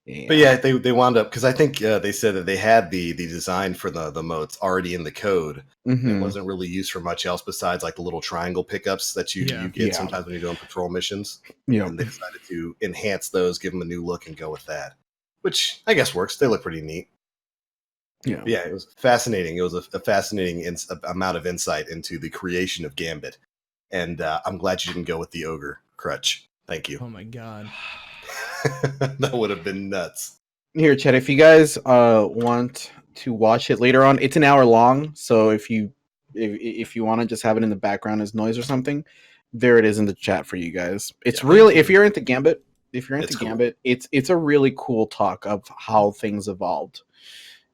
yeah, they wound up because I think they said that they had the design for the motes already in the code. Mm-hmm. It wasn't really used for much else besides like the little triangle pickups that you get sometimes when you're doing patrol missions. Yeah, and they decided to enhance those, give them a new look, and go with that, which I guess works. They look pretty neat. Yeah, it was fascinating. It was a fascinating amount of insight into the creation of Gambit, and I'm glad you didn't go with the ogre crutch. Thank you. Oh my god, that would have been nuts. Here, Chet, if you guys want to watch it later on, it's an hour long. So if you want to just have it in the background as noise or something, there it is in the chat for you guys. It's really, if you're into Gambit, Gambit, it's a really cool talk of how things evolved.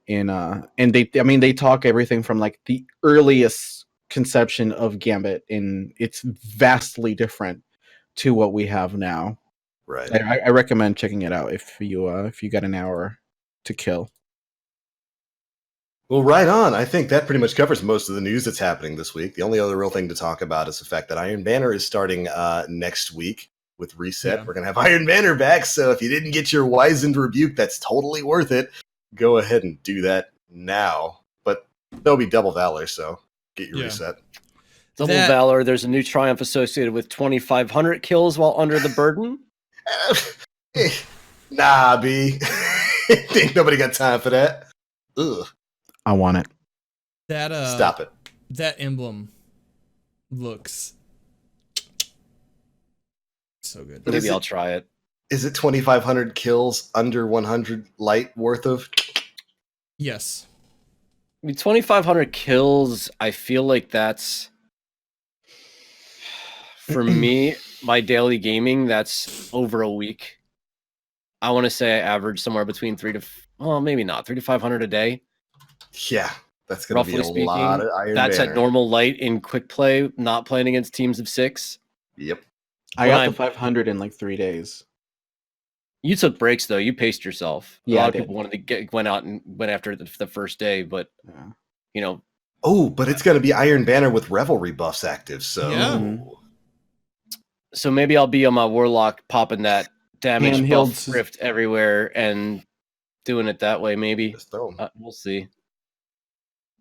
And they talk everything from like the earliest conception of Gambit, and it's vastly different to what we have now. Right. I recommend checking it out if you got an hour to kill. Well, right on. I think that pretty much covers most of the news that's happening this week. The only other real thing to talk about is the fact that Iron Banner is starting next week with Reset. Yeah. We're going to have Iron Banner back, so if you didn't get your Wizened Rebuke, that's totally worth it. Go ahead and do that now. But there'll be Double Valor, so get your Reset. Double Valor, there's a new triumph associated with 2,500 kills while under the burden. Nah, B. Ain't nobody got time for that. Ugh. I want it. Stop it. That emblem looks so good. Maybe I'll try it. Is it 2,500 kills under 100 light worth of? Yes. I mean, 2,500 kills, I feel like that's, for me, my daily gaming, that's over a week. I want to say I average somewhere between 300 to 500 a day. Yeah, that's going to be a lot of Iron That's Banner. At normal light in quick play, not playing against teams of 6. Yep. I got to 500 in like 3 days. You took breaks though. You paced yourself. Yeah, a lot of people went out and went after the first day, but you know. Oh, but it's going to be Iron Banner with revelry buffs active. So, so maybe I'll be on my Warlock popping that damage buff rift everywhere and doing it that way. Maybe we'll see.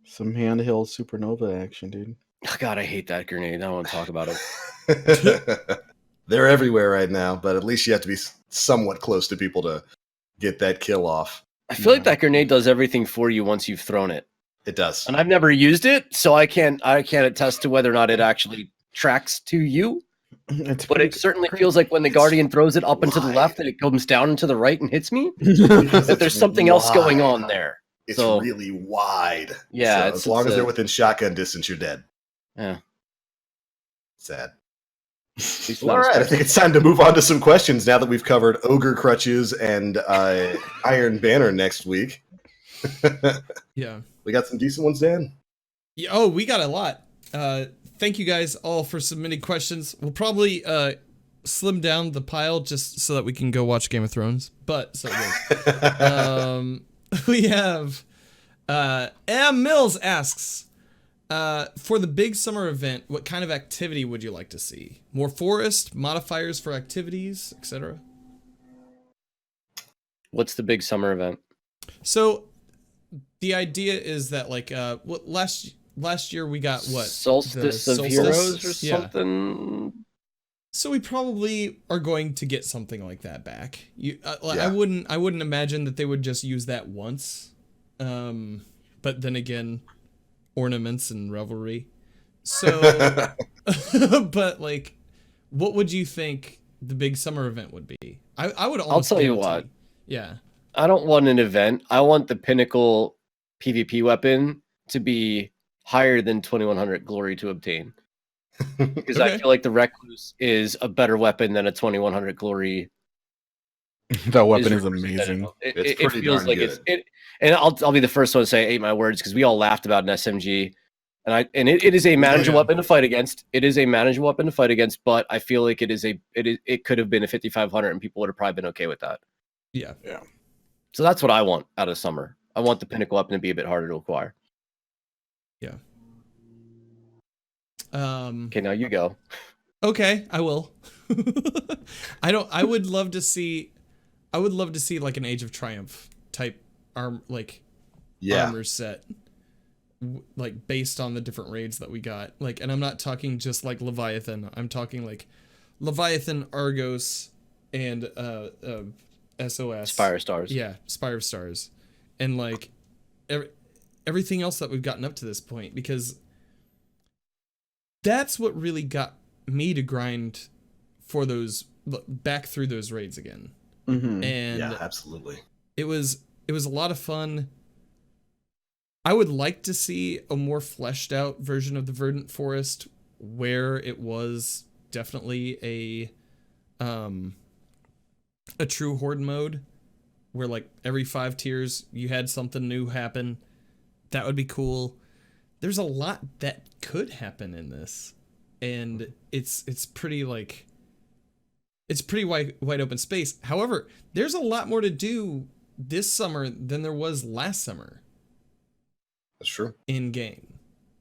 Some handheld supernova action, dude. Oh, God, I hate that grenade. I don't want to talk about it. They're everywhere right now, but at least you have to be somewhat close to people to get that kill off. I feel like that grenade does everything for you once you've thrown it. It does. And I've never used it, so I can't attest to whether or not it actually tracks to you. It's But it certainly feels like when the Guardian throws it up and to the left and it comes down and to the right and hits me, Because that there's something else going on wide. there. It's So really wide. yeah, So as long as they're within shotgun distance, you're dead. yeah. Sad. Least Well, all not right, I as think it's time to move on to some questions now that we've covered Ogre Crutches and Iron Banner next week. Yeah. We got some decent ones, Dan. Yeah, oh, we got a lot. Thank you guys all for submitting questions. We'll probably slim down the pile just so that we can go watch Game of Thrones. But so we have M Mills asks, for the big summer event, what kind of activity would you like to see? More forest, modifiers for activities, etc. What's the big summer event? So the idea is that like what last year we got what? Solstice of Heroes or something? So we probably are going to get something like that back. I Yeah. wouldn't imagine that they would just use that once. But then again, ornaments and revelry. So, but like, what would you think the big summer event would be? I would almost. I'll tell you guarantee- what. Yeah. I don't want an event. I want the pinnacle PvP weapon to be higher than 2100 glory to obtain. Because I Okay. feel like the Recluse is a better weapon than a 2100 glory. That weapon is representative. amazing. It's It pretty feels darn like good. and I'll be the first one to say I ate my words because we all laughed about an SMG. And it is a manageable weapon to fight against. It is a manageable weapon to fight against, but I feel like it could have been a 5500 and people would have probably been okay with that. Yeah. So that's what I want out of summer. I want the pinnacle weapon to be a bit harder to acquire. Yeah. Okay, now you go. Okay, I will. I would love to see like an Age of Triumph type armor set, like based on the different raids that we got. Like, and I'm not talking just like Leviathan. I'm talking like Leviathan, Argos, and SOS. Spire Stars. Yeah, Spire Stars, and like everything else that we've gotten up to this point, because that's what really got me to grind for those back through those raids again. Mm-hmm. And Yeah, absolutely. it was a lot of fun. I would like to see a more fleshed out version of the Verdant Forest where it was definitely a true horde mode where like every 5 tiers you had something new happen. That would be cool. There's a lot that could happen in this, and it's pretty like it's pretty wide open space. However, there's a lot more to do this summer than there was last summer That's true. in game.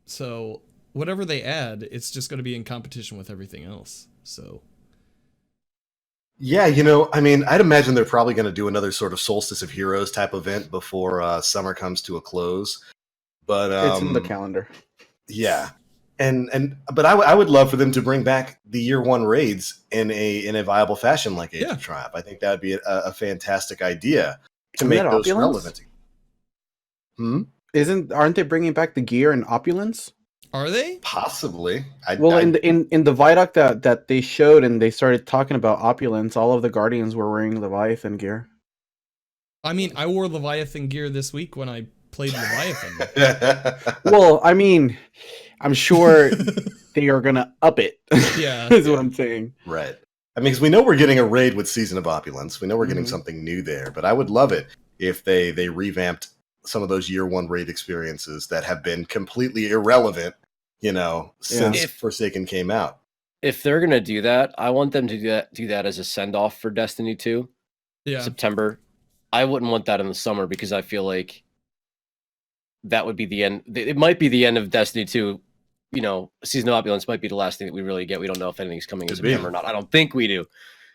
So whatever they add, it's just going to be in competition with everything else. So Yeah, I mean, I'd imagine they're probably going to do another sort of Solstice of Heroes type event before summer comes to a close. But It's in the calendar. yeah, but I would love for them to bring back the year 1 raids in a viable fashion like Age of Triumph. I think that would be a fantastic idea to Isn't make that those Opulence? relevant. Aren't they bringing back the gear and opulence? are they? Possibly. In the Vidoc that they showed and they started talking about opulence, all of the Guardians were wearing Leviathan gear. I mean, I wore Leviathan gear this week when I played Leviathan. Well, I mean, I'm sure they are gonna up it. Yeah. is what I'm saying. Right. I mean, because we know we're getting a raid with Season of Opulence. We know we're getting Mhm. something new there, but I would love it if they revamped some of those year 1 raid experiences that have been completely irrelevant, since If- Forsaken came out. If they're gonna do that, I want them to do that as a send off for Destiny 2, Yeah. September. I wouldn't want that in the summer because I feel like that would be the end. It might be the end of Destiny 2. Season of Opulence might be the last thing that we really get. We don't know if anything's coming in Could be. September or not. I don't think we do.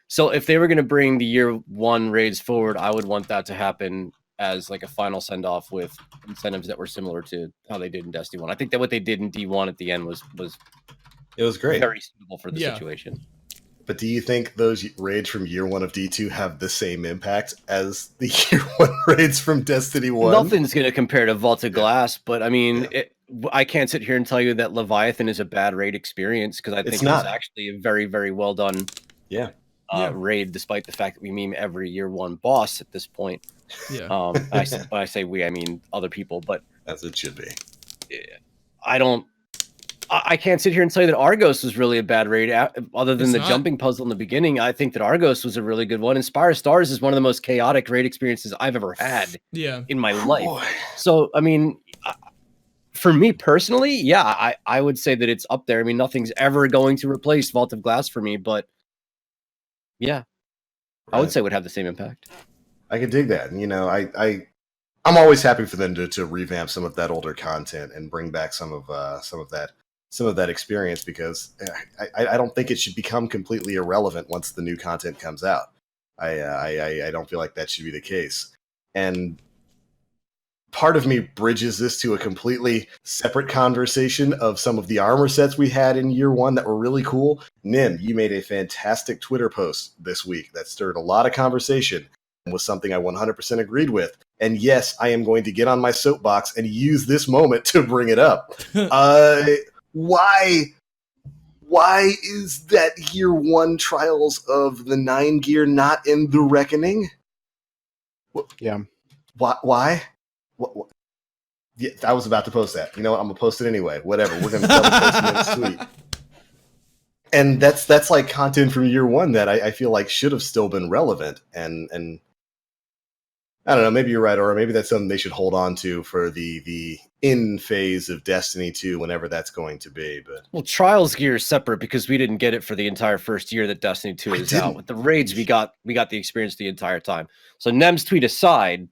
So if they were going to bring the year 1 raids forward, I would want that to happen as like a final send off with incentives that were similar to how they did in Destiny 1. I think that what they did in D1 at the end was It was great. very suitable for the Yeah. situation. But do you think those raids from year 1 of D2 have the same impact as the year 1 raids from Destiny 1? Nothing's going to compare to Vault of Glass, but I mean, I can't sit here and tell you that Leviathan is a bad raid experience because I think it's actually a very, very well done raid, despite the fact that we meme every year one boss at this point. Yeah. When I say we, I mean other people, but as it should be. I can't sit here and tell you that Argos was really a bad raid, other than the jumping puzzle in the beginning. I think that Argos was a really good one. Spire of Stars is one of the most chaotic raid experiences I've ever had in my life. Boy. So, I mean, for me personally, I would say that it's up there. I mean, nothing's ever going to replace Vault of Glass for me, but I would say it would have the same impact. I can dig that. And, you know, I'm always happy for them to revamp some of that older content and bring back some of that experience, because I don't think it should become completely irrelevant once the new content comes out. I don't feel like that should be the case. And part of me bridges this to a completely separate conversation of some of the armor sets we had in year one that were really cool. Nim, you made a fantastic Twitter post this week that stirred a lot of conversation and was something I 100% agreed with. And yes, I am going to get on my soapbox and use this moment to bring it up. Why is that year one trials of the 9 gear not in the Reckoning? Yeah. Why? What? Yeah, I was about to post that. You know what? I'm gonna post it anyway. Whatever. We're gonna double post it next week. And that's like content from year one that I feel like should have still been relevant. And I don't know. Maybe you're right, or maybe that's something they should hold on to for the in phase of Destiny 2, whenever that's going to be. But Trials gear is separate because we didn't get it for the entire first year that Destiny 2 is out. With the raids, we got the experience the entire time. So Nem's tweet aside,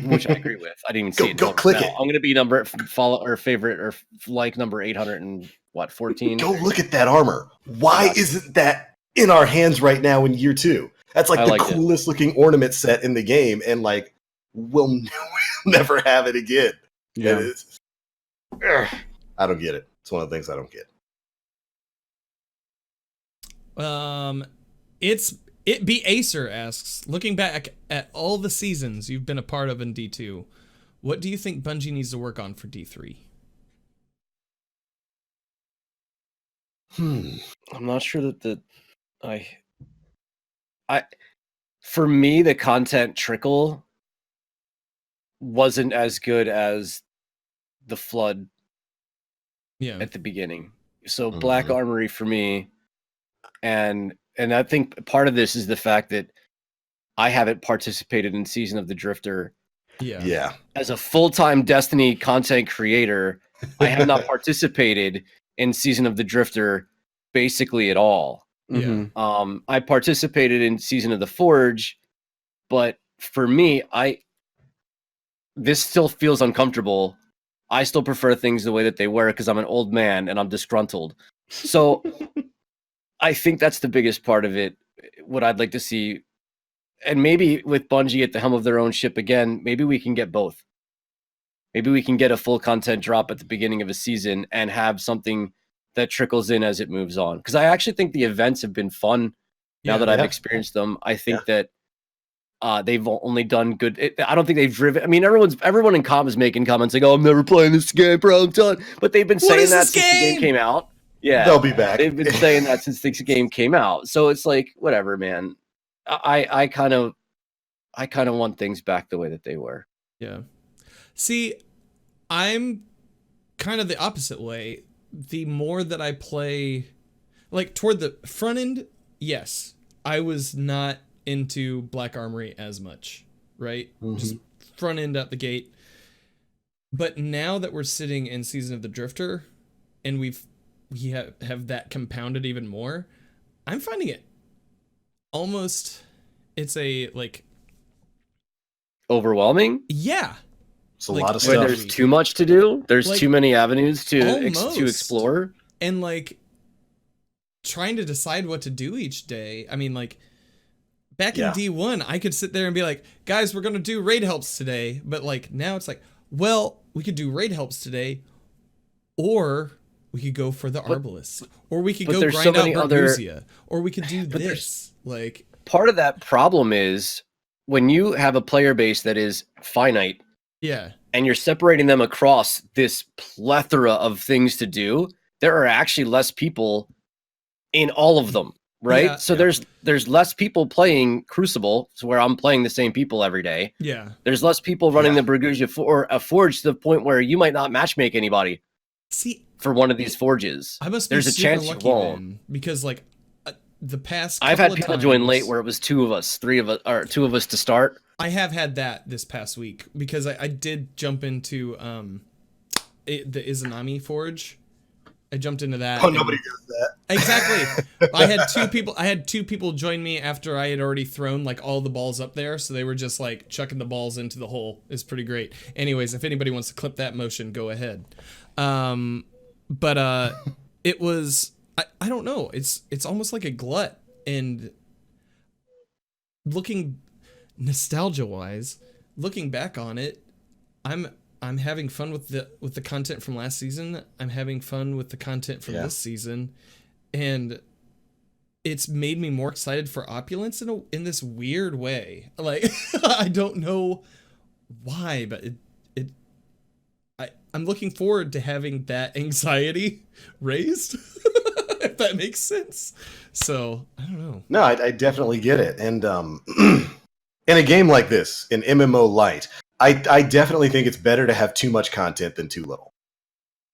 which I agree with. I didn't even see it. Go click it. I'm going to be favorite or like number 814. Go look at that armor. Why isn't that in our hands right now in year 2? That's like the coolest looking ornament set in the game, and like we'll never have it again. Yeah. I don't get it. It's one of the things I don't get. It be Acer asks, looking back at all the seasons you've been a part of in D2, what do you think Bungie needs to work on for D3? I'm not sure that for me, the content trickle wasn't as good as the flood at the beginning. So Black Armory for me, and I think part of this is the fact that I haven't participated in Season of the Drifter. Yeah. As a full-time Destiny content creator, I have not participated in Season of the Drifter basically at all. Yeah. I participated in Season of the Forge, but for me, this still feels uncomfortable. I still prefer things the way that they were because I'm an old man and I'm disgruntled. So I think that's the biggest part of it. What I'd like to see, and maybe with Bungie at the helm of their own ship again, maybe we can get both. Maybe we can get a full content drop at the beginning of a season and have something that trickles in as it moves on. Because I actually think the events have been fun now that I've experienced them. I think that they've only done good. I don't think they've driven. I mean, everyone in com is making comments like, "Oh, I'm never playing this game, bro. I'm done." But they've been saying that since the game came out. Yeah, they'll be back. They've been saying that since the game came out. So it's like, whatever, man. I kind of want things back the way that they were. Yeah. See, I'm kind of the opposite way. The more that I play, like toward the front end, yes, I was not into Black Armory as much, right? Just front end out the gate. But now that we're sitting in Season of the Drifter, and we have that compounded even more, I'm finding it almost, it's a like overwhelming. Yeah. It's a lot of where stuff. There's too much to do. There's too many avenues to explore. And like trying to decide what to do each day. I mean, like back in D1, I could sit there and be like, guys, we're going to do raid helps today. But like now it's like, well, we could do raid helps today, or we could go for the Arbalest, or we could go grind out Berguzia, or we could do this. Like part of that problem is when you have a player base that is finite. Yeah. and you're separating them across this plethora of things to do, there are actually less people in all of them, right? Yeah. So there's less people playing Crucible, so where I'm playing the same people every day. Yeah. There's less people running Yeah. the Brigusia or a forge to the point where you might not matchmake anybody See, for one of these forges. I must be There's a super chance you lucky won't. then, because like the past I've couple had of people join late times- where it was 2 of us, 3 of us, or 2 of us to start. I have had that this past week because I did jump into the Izanami Forge. I jumped into that. Oh, and- nobody does that. Exactly. I had two people join me after I had already thrown like all the balls up there, so they were just like chucking the balls into the hole. It's pretty great. Anyways, if anybody wants to clip that motion, go ahead. But it was I don't know. It's almost like a glut, and looking nostalgia wise, looking back on it, I'm having fun with the content from last season. I'm having fun with the content from this season, and it's made me more excited for Opulence in this weird way. Like I don't know why, but I'm looking forward to having that anxiety raised, if that makes sense. So I don't know. No, I definitely get it. And in a game like this, in MMO Light, I definitely think it's better to have too much content than too little.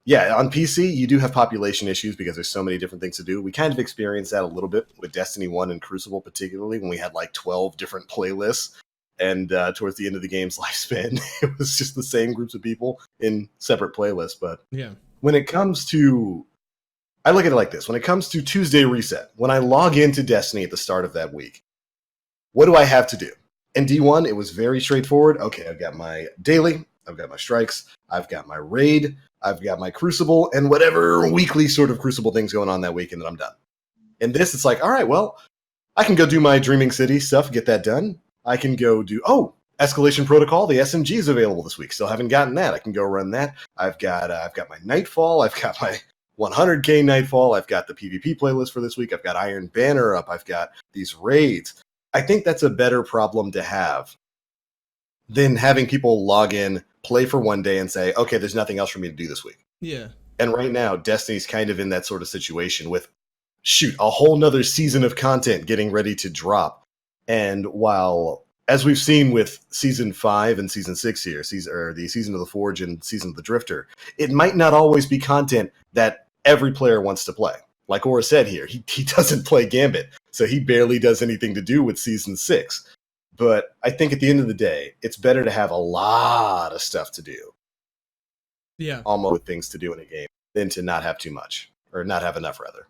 Yeah, on PC, you do have population issues because there's so many different things to do. We kind of experienced that a little bit with Destiny 1 and Crucible, particularly when we had like 12 different playlists. And towards the end of the game's lifespan, it was just the same groups of people in separate playlists. But Yeah. when it comes to, I look at it like this. When it comes to Tuesday Reset, when I log into Destiny at the start of that week, what do I have to do? In D1, it was very straightforward. Okay, I've got my daily, I've got my strikes, I've got my raid, I've got my Crucible, and whatever weekly sort of Crucible things going on that week, and then I'm done. In this, it's like, all right, well, I can go do my Dreaming City stuff, get that done. I can go do, Escalation Protocol, the SMG is available this week. Still haven't gotten that. I can go run that. I've got my Nightfall, I've got my 100k Nightfall, I've got the PvP playlist for this week, I've got Iron Banner up, I've got these raids. I think that's a better problem to have than having people log in, play for one day, and say, okay, there's nothing else for me to do this week. Yeah. And right now, Destiny's kind of in that sort of situation with, a whole nother season of content getting ready to drop. And while, as we've seen with Season 5 and Season 6 here, the Season of the Forge and Season of the Drifter, it might not always be content that every player wants to play. Like Aura said here, he doesn't play Gambit, so he barely does anything to do with Season 6. But I think at the end of the day, it's better to have a lot of stuff to do. Yeah. Almost with things to do in a game than to not have too much, or not have enough, rather.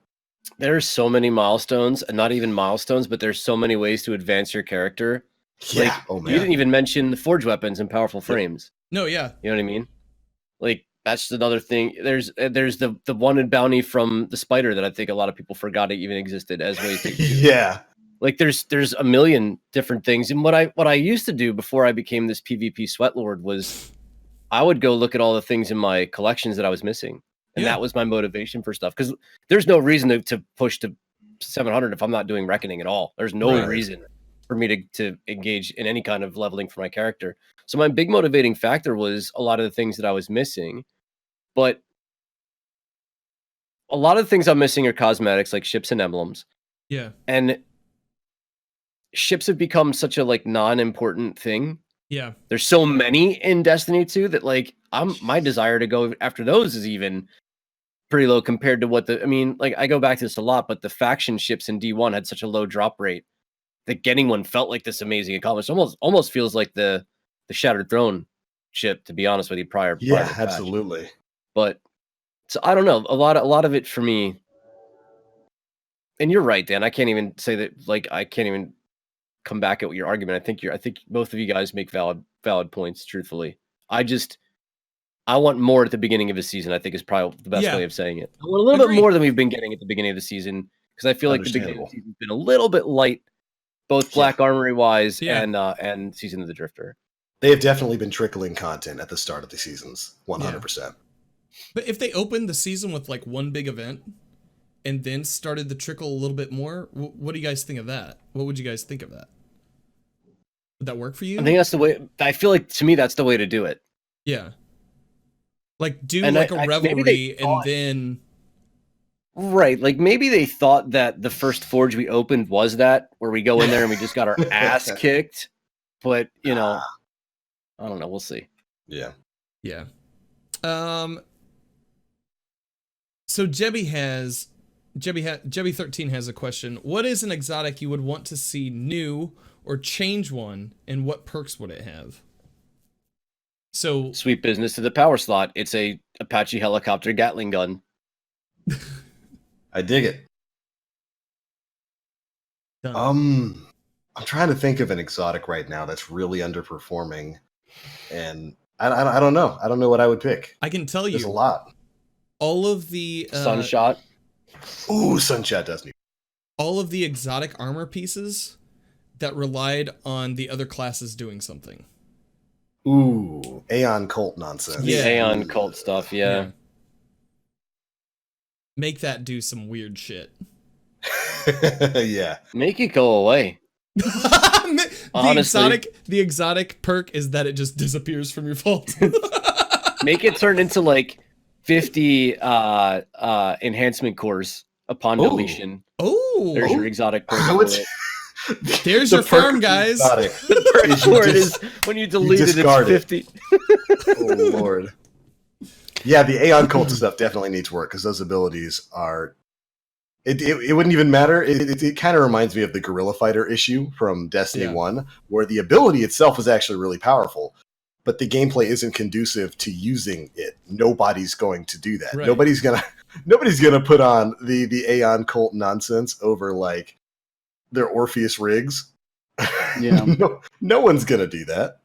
There's so many milestones, and not even milestones, but there's so many ways to advance your character. Yeah. Like, Oh, man. you didn't even mention the forge weapons and powerful frames. No, yeah. You know what I mean? Like, that's another thing. There's the wanted bounty from the spider that I think a lot of people forgot it even existed as ways to do. Yeah. Like there's a million different things. And what I used to do before I became this PvP sweat lord was I would go look at all the things in my collections that I was missing. And that was my motivation for stuff. Because there's no reason to push to 700 if I'm not doing reckoning at all. There's no reason for me to engage in any kind of leveling for my character. So my big motivating factor was a lot of the things that I was missing. But a lot of the things I'm missing are cosmetics like ships and emblems. Yeah. And ships have become such a like non-important thing. Yeah. There's so many in Destiny 2 that like my desire to go after those is even pretty low compared to what I go back to this a lot, but the faction ships in D1 had such a low drop rate that getting one felt like this amazing accomplishment. Almost feels like the Shattered Throne ship, to be honest with you, prior to patch. Absolutely. But so I don't know, a lot of it for me. And you're right, Dan. I can't even say that. Like I can't even come back at your argument. I think both of you guys make valid points. Truthfully, I want more at the beginning of the season. I think is probably the best way of saying it. I want a little bit more than we've been getting at the beginning of the season because I feel like the beginning of the season's been a little bit light, both Black Armory wise and Season of the Drifter. They have definitely been trickling content at the start of the seasons, 100%. But if they opened the season with like one big event and then started the trickle a little bit more, what do you guys think of that? What would you guys think of that? Would that work for you? I think that's the way. I feel like to me that's the way to do it. Yeah. Like do And like a maybe revelry they and thought- then Right, like maybe they thought that the first forge we opened was that, where we go in there and we just got our ass kicked. But I don't know. We'll see. Yeah. yeah. So Jebby 13 has a question. What is an exotic you would want to see new or change one, and what perks would it have? So Sweet business to the power slot. It's a Apache helicopter Gatling gun. I dig it. done. I'm trying to think of an exotic right now that's really underperforming, and I don't know. I don't know what I would pick. I can tell There's you a lot. all of the Sunshot. Ooh, Sunshot does need. all of the exotic armor pieces that relied on the other classes doing something. Ooh, Aeon cult nonsense. Yeah. Aeon cult stuff, yeah. Make that do some weird shit. Yeah. Make it go away. Honestly. The exotic perk is that it just disappears from your vault. Make it turn into like 50 enhancement cores upon Ooh. deletion. Oh, There's your exotic perk. How for it's- it. there's The your perk farm, of guys. exotic. The perk Is you for it dis- is when you delete it, it's discard it. 50. Oh Lord. Yeah, the Aeon cult stuff definitely needs work because those abilities are. It wouldn't even matter. It kind of reminds me of the Guerrilla Fighter issue from Destiny Yeah. 1, where the ability itself is actually really powerful, but the gameplay isn't conducive to using it. Nobody's going to do that. Right. Nobody's gonna put on the Aeon cult nonsense over like their Orpheus rigs. Yeah. No one's gonna do that.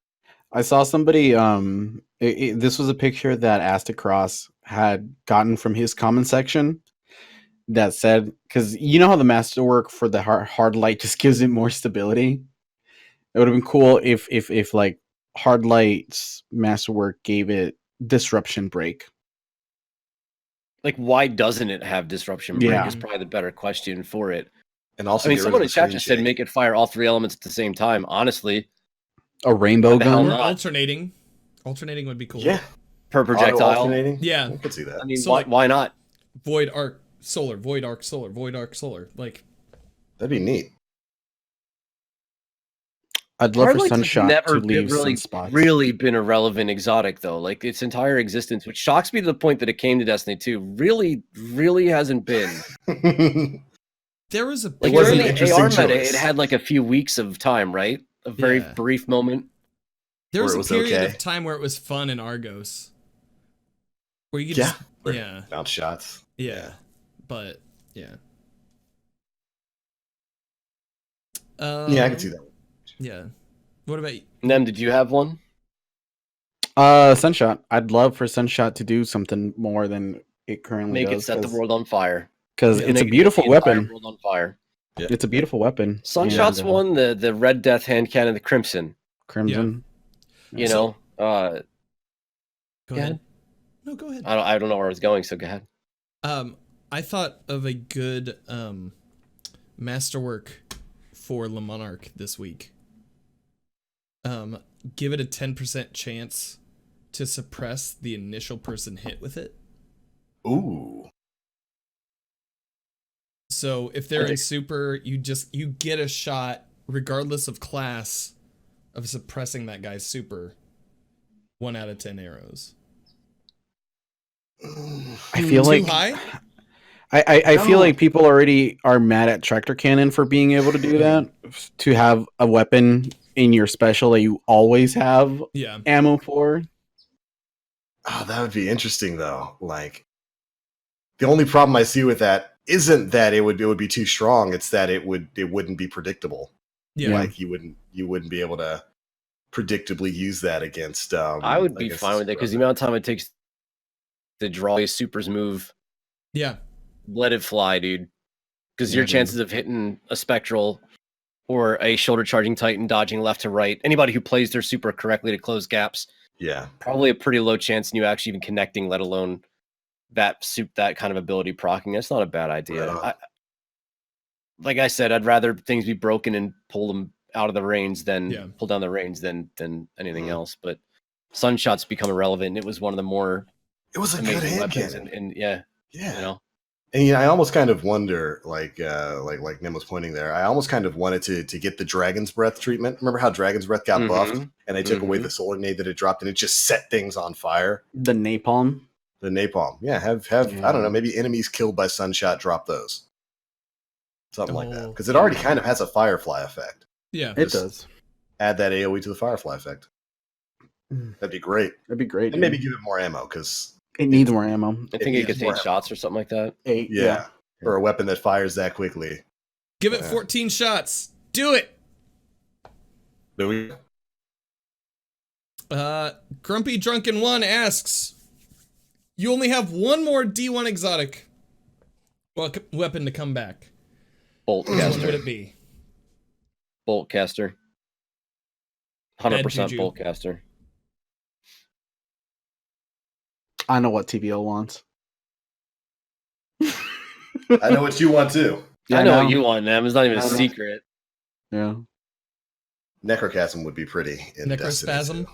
I saw somebody. This was a picture that Astacross had gotten from his comment section that said, because you know how the masterwork for the hard light just gives it more stability. It would have been cool if like hard light's masterwork gave it disruption break. Like, why doesn't it have disruption break Yeah. is probably the better question for it. And also, I mean, get rid someone of in the chat screen just said shake. make it fire all three elements at the same time. Honestly, A rainbow What the hell gun. Or not? alternating. Alternating would be cool. Yeah, per projectile. Auto-alternating? Yeah. I could see that. I mean, So, why, like- why not? Void arc solar, void arc solar, void arc solar. Like, That'd be neat. I'd love for Hardlight's has Sunshot never to been leave really, sunspots. really been a relevant exotic though. Like its entire existence, which shocks me to the point that it came to Destiny 2, really hasn't been. there was a Like was during an the interesting AR meta, choice. it had like a few weeks of time, right? A very Yeah. brief moment. there was where it a was period okay. of time where it was fun in Argos. Where you could Yeah. just yeah. Bounce shots. Yeah. But yeah. Yeah, I can see that. Yeah. What about you? Nem, did you have one? Sunshot. I'd love for Sunshot to do something more than it currently Make it does. set the world on fire. Because Yeah, it's a Make it beautiful set the entire weapon. world on fire. It's a beautiful weapon. Sunshot's And, one, the Red Death hand cannon, the Crimson. Crimson. You So- know, Go Yeah. ahead. No, go ahead. I don't know where I was going, so go ahead. I thought of a good masterwork for Le Monarch this week. Give it a 10% chance to suppress the initial person hit with it. Ooh. So if they're in super, you get a shot regardless of class of suppressing that guy's super. 1 out of 10 arrows. I feel Too like high? I feel No. like people already are mad at Tractor Cannon for being able to do that. To have a weapon in your special that you always have Yeah. ammo for. Oh, that would be interesting though. Like the only problem I see with that isn't that it would be too strong, it's that it wouldn't be predictable. Yeah. Like you wouldn't be able to predictably use that against I would be against fine with it because the amount of time it takes to draw a super's move, Yeah. let it fly, dude. Because Yeah, your dude. chances of hitting a Spectral or a shoulder charging Titan dodging left to right, anybody who plays their super correctly to close gaps, yeah. probably a pretty low chance in you actually even connecting, let alone that kind of ability procking. That's not a bad idea. Right on. Like I said, I'd rather things be broken and pull them out of the reins than Yeah. pull down the reins than anything Mhm. else. But Sunshots become irrelevant. And it was one of the more It was a good amazing hand weapons, cannon. and yeah, Yeah. you know, And I almost kind of wonder, like Nim was pointing there. I almost kind of wanted to get the Dragon's Breath treatment. Remember how Dragon's Breath got buffed, and they took away the solar nade that it dropped, and it just set things on fire. The napalm. The napalm, yeah. Have I don't know, maybe enemies killed by Sunshot drop those, something like that, because it already kind of has a Firefly effect. Yeah, it does. Add that AOE to the Firefly effect. That'd be great. That'd be great. And maybe give it more ammo because it needs more ammo. I think it gets 8 shots or something like that. 8, yeah. For a weapon that fires that quickly. Give it 14 shots. Do it. There we go. Grumpy Drunken One asks, you only have one more D1 exotic weapon to come back. Bolt Which caster. one would it be? Bolt caster. 100% juju. bolt caster. I know what TVO wants. I know what you want too. I know what you want, man. It's not even a secret. Yeah. Necrochasm would be pretty. Necrospasm?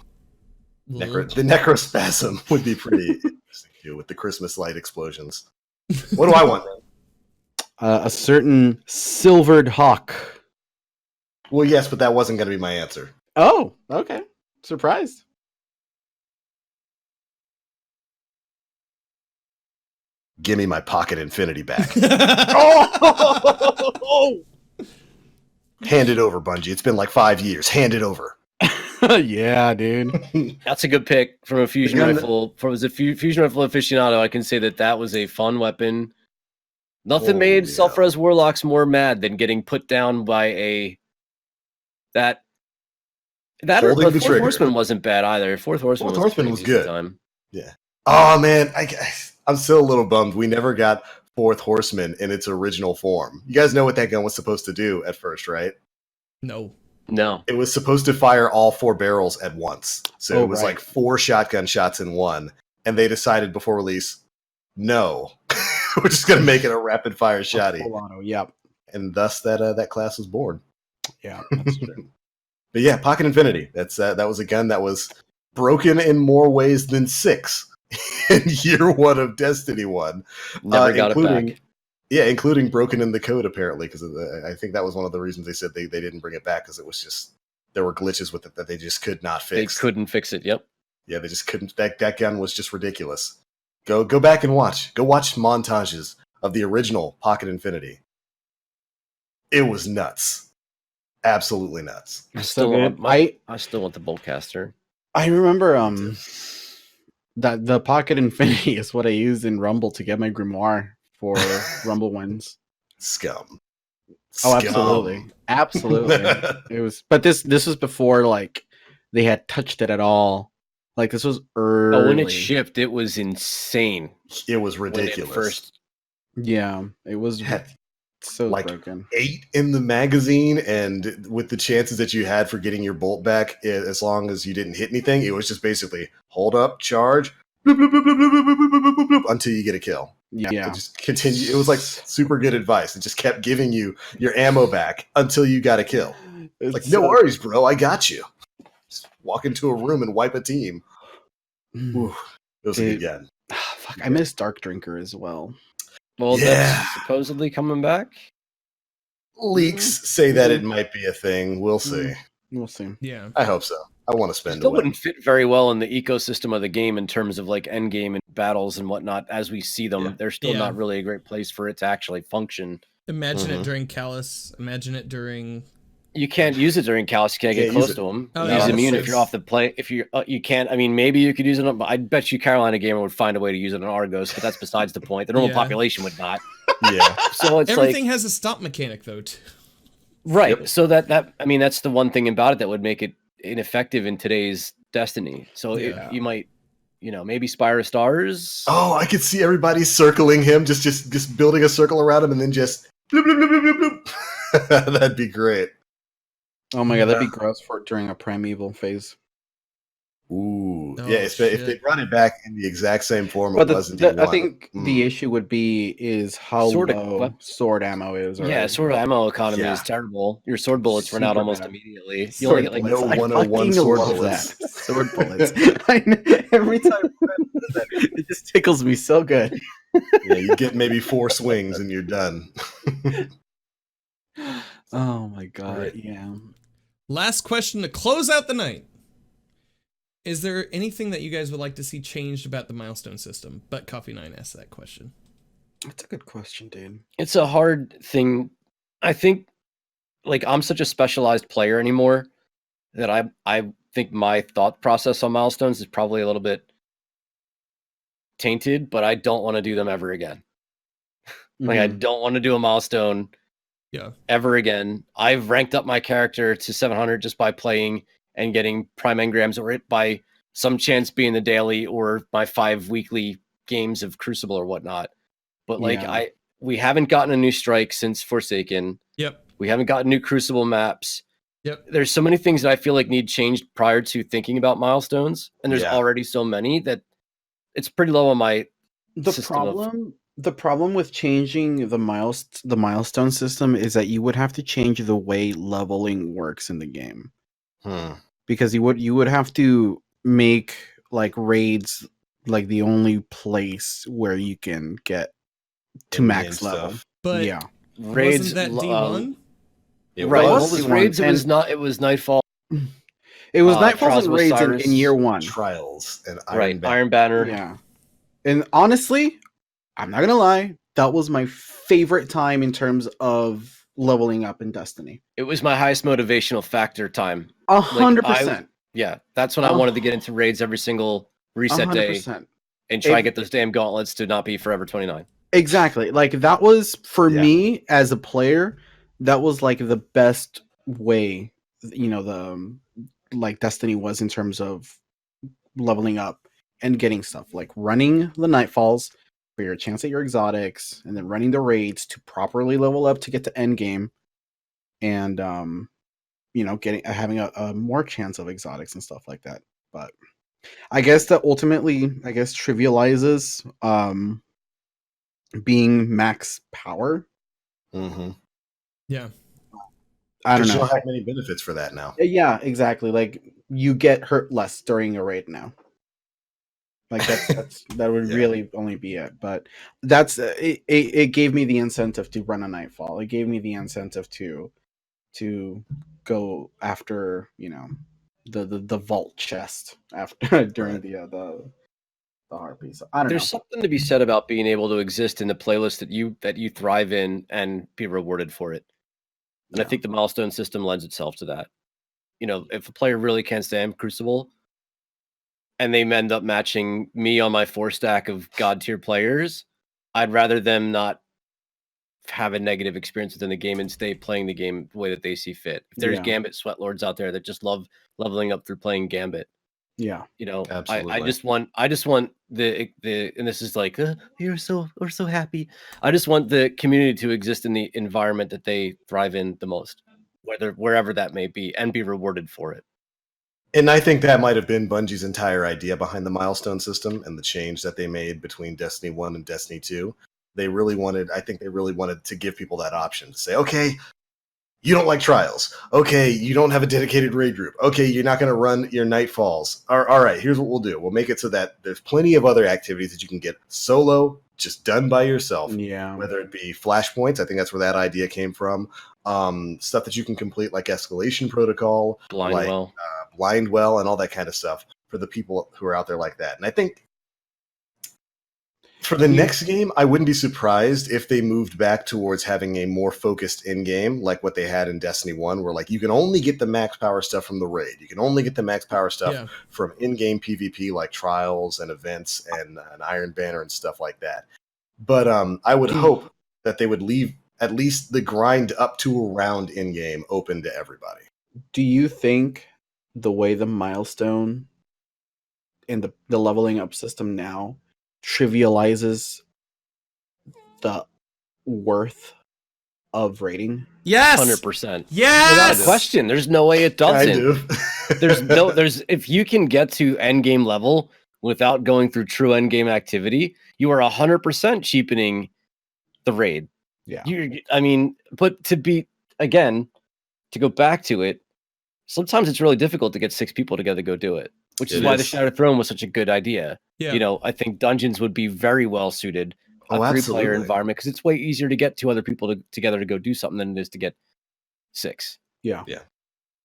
The necrospasm would be pretty interesting too, with the Christmas light explosions. What do I want, man? A certain silvered hawk. Well, yes, but that wasn't going to be my answer. Oh, okay. Surprised. Give me my pocket infinity back. Oh! Hand it over, Bungie. It's been like 5 years. Hand it over. Yeah, dude. That's a good pick from a fusion rifle. As a fusion rifle aficionado, I can say that was a fun weapon. Nothing made self-res warlocks more mad than getting put down by that or Holding the Fourth trigger. Horseman wasn't bad either. Fourth Horseman was good. Time. Yeah. Oh man, I'm still a little bummed we never got Fourth Horseman in its original form. You guys know what that gun was supposed to do at first, right? No. It was supposed to fire all 4 barrels at once. So it was like 4 shotgun shots in one. And they decided before release, no, we're just going to make it a rapid fire shotty. Yep. And thus that class was born. Yeah, that's true. But yeah, Pocket Infinity. That was a gun that was broken in more ways than 6 in year 1 of Destiny 1. Never got it back. Yeah, including broken in the code, apparently, because I think that was one of the reasons they said they didn't bring it back, because it was just, there were glitches with it that they just could not fix. They couldn't fix it, yep. Yeah, they just couldn't. That gun was just ridiculous. Go back and watch. Go watch montages of the original Pocket Infinity. It was nuts. Absolutely nuts. I still want the Boltcaster. I remember that the Pocket Infinity is what I used in Rumble to get my grimoire for Rumble wins. Scum. Oh, absolutely. It was, but this was before like they had touched it at all. Like this was early. Oh, when it shipped, it was insane. It was ridiculous. Yeah, it was so like broken. 8 in the magazine, and with the chances that you had for getting your bolt back, as long as you didn't hit anything, it was just basically hold up, charge, bloop, bloop, bloop, bloop, bloop, bloop, bloop, bloop, bloop, until you get a kill. Yeah, it just continued. It was like super good advice. It just kept giving you your ammo back until you got a kill. Like, no worries, bro, I got you. Just walk into a room and wipe a team. Ooh, it was a good gun. Fuck, I miss Dark Drinker as well. Well, that's supposedly coming back. Leaks say that it might be a thing. We'll see. We'll see. Yeah, I hope so. I want to spend. Still wouldn't fit very well in the ecosystem of the game in terms of like endgame and battles and whatnot. As we see them, there's still not really a great place for it to actually function. Imagine it during Callus. Imagine it during. You can't use it during Callus. You can't get close to him. He's immune if you're off the play. If you can't. I mean, maybe you could use it. But I bet you Carolina Gamer would find a way to use it on Argos. But that's besides the point. The normal population would not. Yeah. So it's everything has a stop mechanic though. Right. Yep. So that I mean, that's the one thing about it that would make it ineffective in today's Destiny. So you might, maybe Spire Stars. Oh, I could see everybody circling him, just building a circle around him, and then just bloop, bloop, bloop, bloop, bloop. That'd be great. Oh my god, that'd be gross for during a primeval phase. Ooh, if they brought it back in the exact same form but it was in I think the issue would be how low sword ammo is. Yeah, sword ammo economy is terrible. Your sword bullets run out almost immediately. You only get like no 101 sword bullets. sword bullets. Every time it just tickles me so good. Yeah, you get maybe 4 swings and you're done. Oh my god, Right. yeah. Last question to close out the night. Is there anything that you guys would like to see changed about the milestone system? But Coffee9 asked that question. That's a good question, dude. It's a hard thing. I think, like, I'm such a specialized player anymore that I think my thought process on milestones is probably a little bit tainted, but I don't want to do them ever again. Like, I don't want to do a milestone ever again. I've ranked up my character to 700 just by playing and getting prime engrams, or it by some chance being the daily or my 5 weekly games of Crucible or whatnot. But like we haven't gotten a new strike since Forsaken. Yep. We haven't gotten new Crucible maps. Yep. There's so many things that I feel like need changed prior to thinking about milestones, and there's Yeah. already so many that it's pretty low on my The problem with changing the milestone system is that you would have to change the way leveling works in the game. Because you would have to make like raids like the only place where you can get to max level. stuff. But yeah, wasn't raids. that D1? Right. was What was D1, raids? It was and- not. It was Nightfall. it was Nightfalls Trials and with raids Cyrus, in year one. Trials and Iron Banner. Yeah, and honestly, I'm not gonna lie, that was my favorite time in terms of leveling up in Destiny. It was my highest motivational factor time. 100%. Yeah, that's when I wanted to get into raids every single reset day 100%. and try and get those damn gauntlets to not be forever 29. Exactly. Like that was for me as a player, that was like the best way, the like Destiny was in terms of leveling up and getting stuff, like running the Nightfalls for your chance at your exotics, and then running the raids to properly level up to get to endgame, and having a more chance of exotics and stuff like that. But I guess that ultimately, trivializes being max power. Yeah. I don't know. You don't have many benefits for that now. Yeah, exactly. Like you get hurt less during a raid now. Like that would really only be it. But that's it gave me the incentive to run a Nightfall. It gave me the incentive to go after, the vault chest after during the harpy. So I don't know. There's something to be said about being able to exist in the playlist that you thrive in and be rewarded for it. And I think the milestone system lends itself to that. If a player really can't stand Crucible and they end up matching me on my 4 stack of god tier players, I'd rather them not have a negative experience within the game and stay playing the game the way that they see fit. If there's Gambit sweatlords out there that just love leveling up through playing Gambit, absolutely. I just want the and this is like we're so happy. I just want the community to exist in the environment that they thrive in the most, wherever that may be, and be rewarded for it. And I think that might have been Bungie's entire idea behind the milestone system and the change that they made between Destiny 1 and Destiny 2. I think they really wanted to give people that option to say, okay, you don't like trials. Okay, you don't have a dedicated raid group. Okay, you're not going to run your Nightfalls. All right, here's what we'll do. We'll make it so that there's plenty of other activities that you can get solo, just done by yourself. Yeah. Whether it be flashpoints, I think that's where that idea came from. Stuff that you can complete like Escalation Protocol, Blind Well, and all that kind of stuff for the people who are out there like that. And I think for the next game, I wouldn't be surprised if they moved back towards having a more focused in-game, like what they had in Destiny 1, where like you can only get the max power stuff from the raid. You can only get the max power stuff from in-game PvP, like trials and events and an Iron Banner and stuff like that. But I would hope that they would leave at least the grind up to around in-game open to everybody. Do you think the way the milestone and the leveling up system now trivializes the worth of rating? Yes, 100%. Yes, without question. There's no way it doesn't. There's if you can get to endgame level without going through true endgame activity, you are 100% cheapening the raid. Yeah. But to go back to it, sometimes it's really difficult to get 6 people together to go do it. which It is why the is. Shattered Throne was such a good idea. Yeah. You know, I think dungeons would be very well suited a Oh, 3-player absolutely. environment because it's way easier to get two other people together to go do something than it is to get 6. Yeah.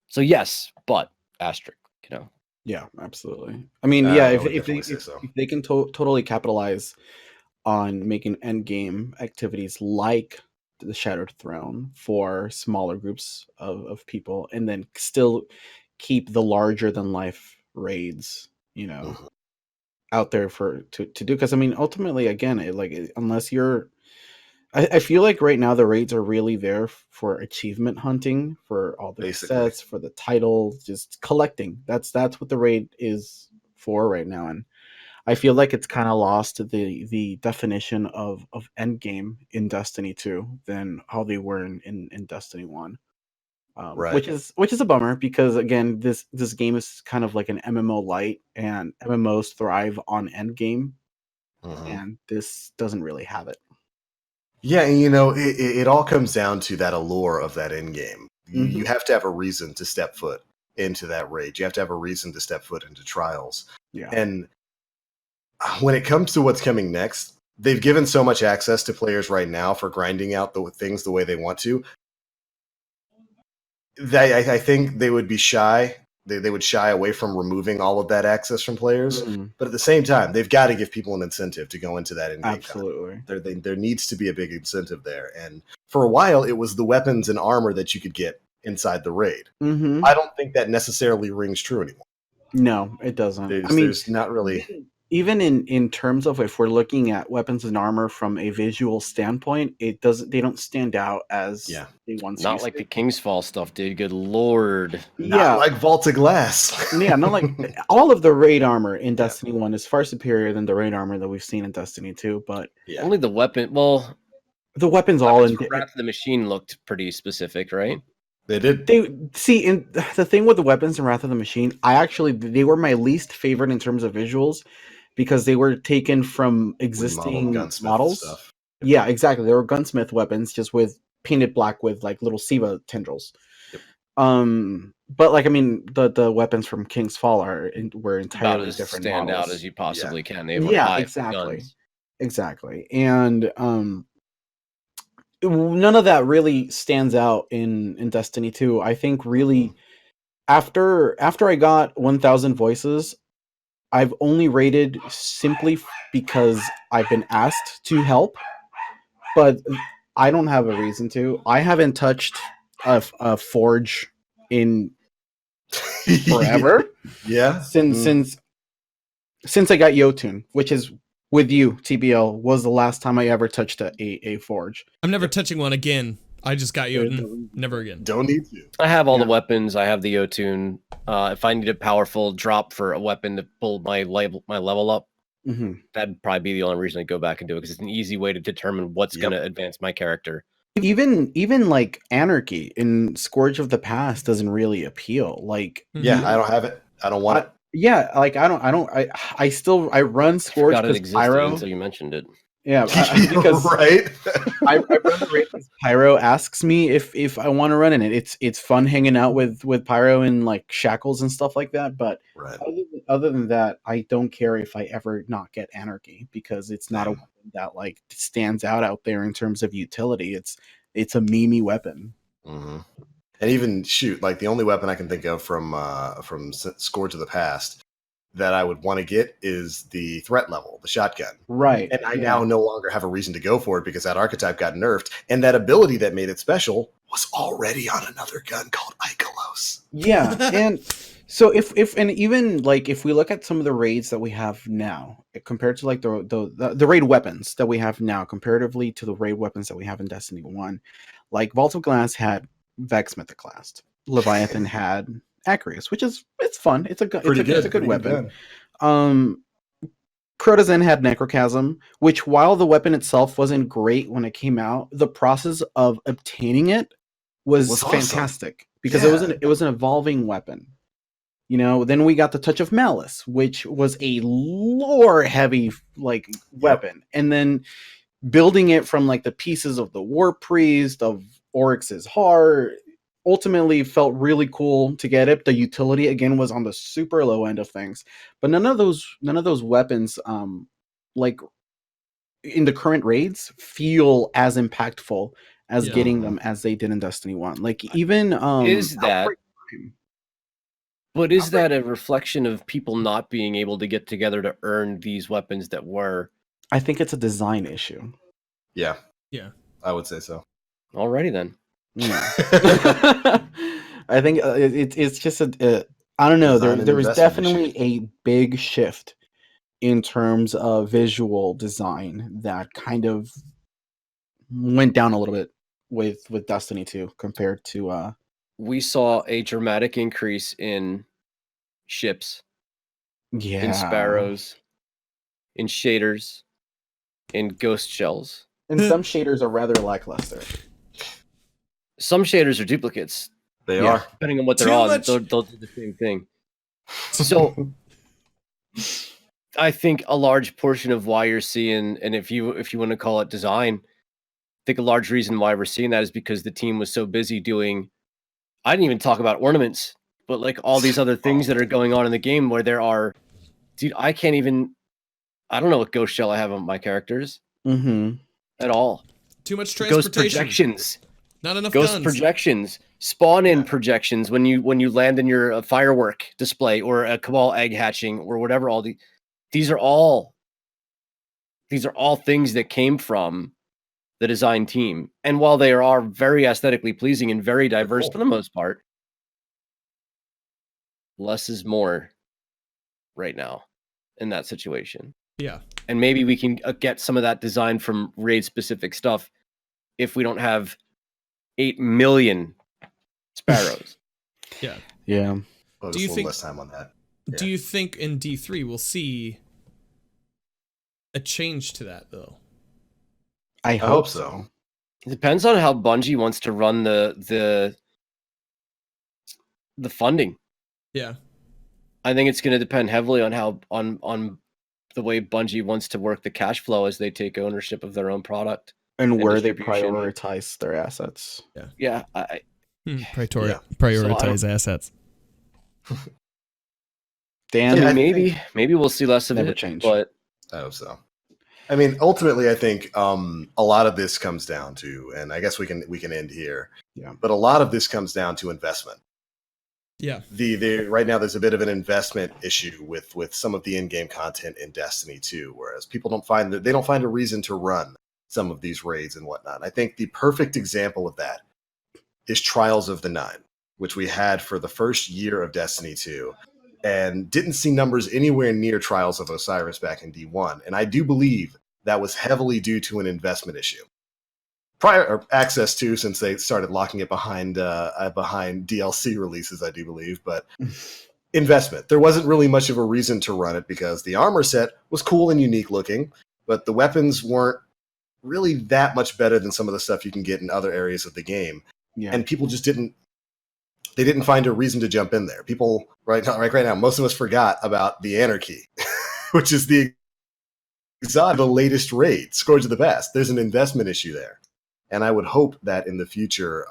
So yes, but asterisk, you know. Yeah, absolutely. I mean, yeah, I would if definitely say so. if they can totally capitalize on making endgame activities like the Shattered Throne for smaller groups of people, and then still keep the larger than life raids, you know, Mhm. out there for to do. Because I mean, ultimately, again, unless you're, I feel like right now the raids are really there for achievement hunting, for all the Basically. cassettes, for the titles, just collecting. That's what the raid is for right now, and I feel like it's kind of lost the definition of endgame in Destiny 2 than how they were in Destiny 1. Right. Which is a bummer because again this game is kind of like an MMO light, and MMOs thrive on endgame, Mhm. and this doesn't really have it. Yeah, and you know, it all comes down to that allure of that end game. You Mhm. have to have a reason to step foot into that raid. You have to have a reason to step foot into trials. Yeah. And when it comes to what's coming next, they've given so much access to players right now for grinding out the things the way they want to. I think they would be shy. They would shy away from removing all of that access from players. Mhm. But at the same time, they've got to give people an incentive to go into that in-game Absolutely. there needs to be a big incentive there. And for a while, it was the weapons and armor that you could get inside the raid. Mhm. I don't think that necessarily rings true anymore. No, it doesn't. There's not really. Even in terms of if we're looking at weapons and armor from a visual standpoint, they don't stand out as Yeah. they once Not used like to. the King's Fall stuff, dude. Good lord. Not like Vault of Glass. Yeah, not like all of the raid armor in Yeah. Destiny 1 is far superior than the raid armor that we've seen in Destiny 2, but Yeah. Only the weapon. Well, the weapons all in Wrath of the Machine looked pretty specific, right? They did. they see in the thing with the weapons in Wrath of the Machine, they were my least favorite in terms of visuals because they were taken from existing gunsmith models. stuff. Yeah, exactly. They were gunsmith weapons just with painted black with like little Siva tendrils. Yep. But like I mean, the weapons from King's Fall were About entirely as different stand models. out as you possibly can. They were Yeah, high exactly. guns. Exactly. And none of that really stands out in Destiny 2. I think really after I got 1000 voices, I've only raided simply because I've been asked to help, but I don't have a reason to. I haven't touched a forge in forever. Yeah. Since I got Yotun, which is with you, TBL, was the last time I ever touched a forge. I'm never touching one again. I just got you. Never again. Don't need to. I have all the weapons. I have the Yotun. If I need a powerful drop for a weapon to pull my level up, that'd probably be the only reason I go back and do it because it's an easy way to determine what's going to advance my character. Even like Anarchy in Scourge of the Past doesn't really appeal. Like Yeah, I don't have it. I don't want it. Yeah, like I run Scourge I forgot it because existed Pyro. until you mentioned it. Yeah, because right. I run the raid because Pyro asks me if I want to run in it. It's fun hanging out with Pyro in like shackles and stuff like that. But other than that, I don't care if I ever not get Anarchy because it's not a weapon that like stands out there in terms of utility. It's a meme weapon. Mm-hmm. And even like the only weapon I can think of from Scourge of the Past that I would want to get is the threat level, the shotgun. Right. And I now no longer have a reason to go for it because that archetype got nerfed, and that ability that made it special was already on another gun called Ikelos. Yeah, and so if even like if we look at some of the raids that we have now compared to like the raid weapons that we have now comparatively to the raid weapons that we have in Destiny 1, like Vault of Glass had Vex Mythoclast, Leviathan had Acreus, which it's fun. It's a good weapon. Crotazen had Necrochasm, which while the weapon itself wasn't great when it came out, the process of obtaining it was fantastic awesome. Because it was an evolving weapon. You know, then we got the Touch of Malice, which was a lore heavy like weapon, and then building it from like the pieces of the War Priest, of Oryx's Heart, ultimately felt really cool to get it. The utility again was on the super low end of things, but none of those weapons, like in the current raids, feel as impactful as Yeah. getting them as they did in Destiny 1. Like even Is that Outbreak Prime, But is that a reflection of people not being able to get together to earn these weapons that were? I think it's a design issue. Yeah, Yeah. I would say so. Alrighty then. I think it's just I don't know. Design and There was investment definitely a big shift in terms of visual design that kind of went down a little bit with Destiny 2 compared to We saw a dramatic increase in ships, in sparrows, in shaders, in ghost shells. And some shaders are rather lackluster. Some shaders are duplicates, They Yeah. are. depending on what they're Too on. much- They'll do the same thing. So I think a large portion of why you're seeing, and if you want to call it design, I think a large reason why we're seeing that is because the team was so busy doing. I didn't even talk about ornaments, but like all these other things that are going on in the game where there are, dude, I don't know what ghost shell I have on my characters Mm-hmm. at all. Too much Ghost transportation. projections, Not enough ghost guns. projections, spawn in Yeah. projections when you land in your firework display or a cabal egg hatching or whatever. These are all things that came from the design team. And while they are very aesthetically pleasing and very diverse cool. for the most part, less is more right now in that situation. Yeah. And maybe we can get some of that design from raid specific stuff if we don't have 8 million sparrows. Yeah. Yeah. Focus Do you a little think- less time on that. Yeah. Do you think in D3 we'll see a change to that though? I hope hope so. so. It depends on how Bungie wants to run the funding. Yeah. I think it's going to depend heavily on how on the way Bungie wants to work the cash flow as they take ownership of their own product. And where they distribution. prioritize their assets. Yeah, Prioritize assets. Dan, Yeah, I mean, maybe we'll see less of Never it, change. but I hope so. I mean, ultimately, I think a lot of this comes down to, and I guess we can end here. Yeah. But a lot of this comes down to investment. Yeah. Right now there's a bit of an investment issue with some of the in-game content in Destiny 2, whereas people don't find a reason to run some of these raids and whatnot. I think the perfect example of that is Trials of the Nine, which we had for the first year of Destiny 2, and didn't see numbers anywhere near Trials of Osiris back in D1. And I do believe that was heavily due to an investment issue. Prior access to, since they started locking it behind DLC releases, I do believe, but investment. There wasn't really much of a reason to run it because the armor set was cool and unique looking, but the weapons weren't really that much better than some of the stuff you can get in other areas of the game. Yeah. And people just didn't find a reason to jump in there. People right now, most of us forgot about the Anarchy, which is the latest raid, Scourge of the Past. There's an investment issue there. And I would hope that in the future,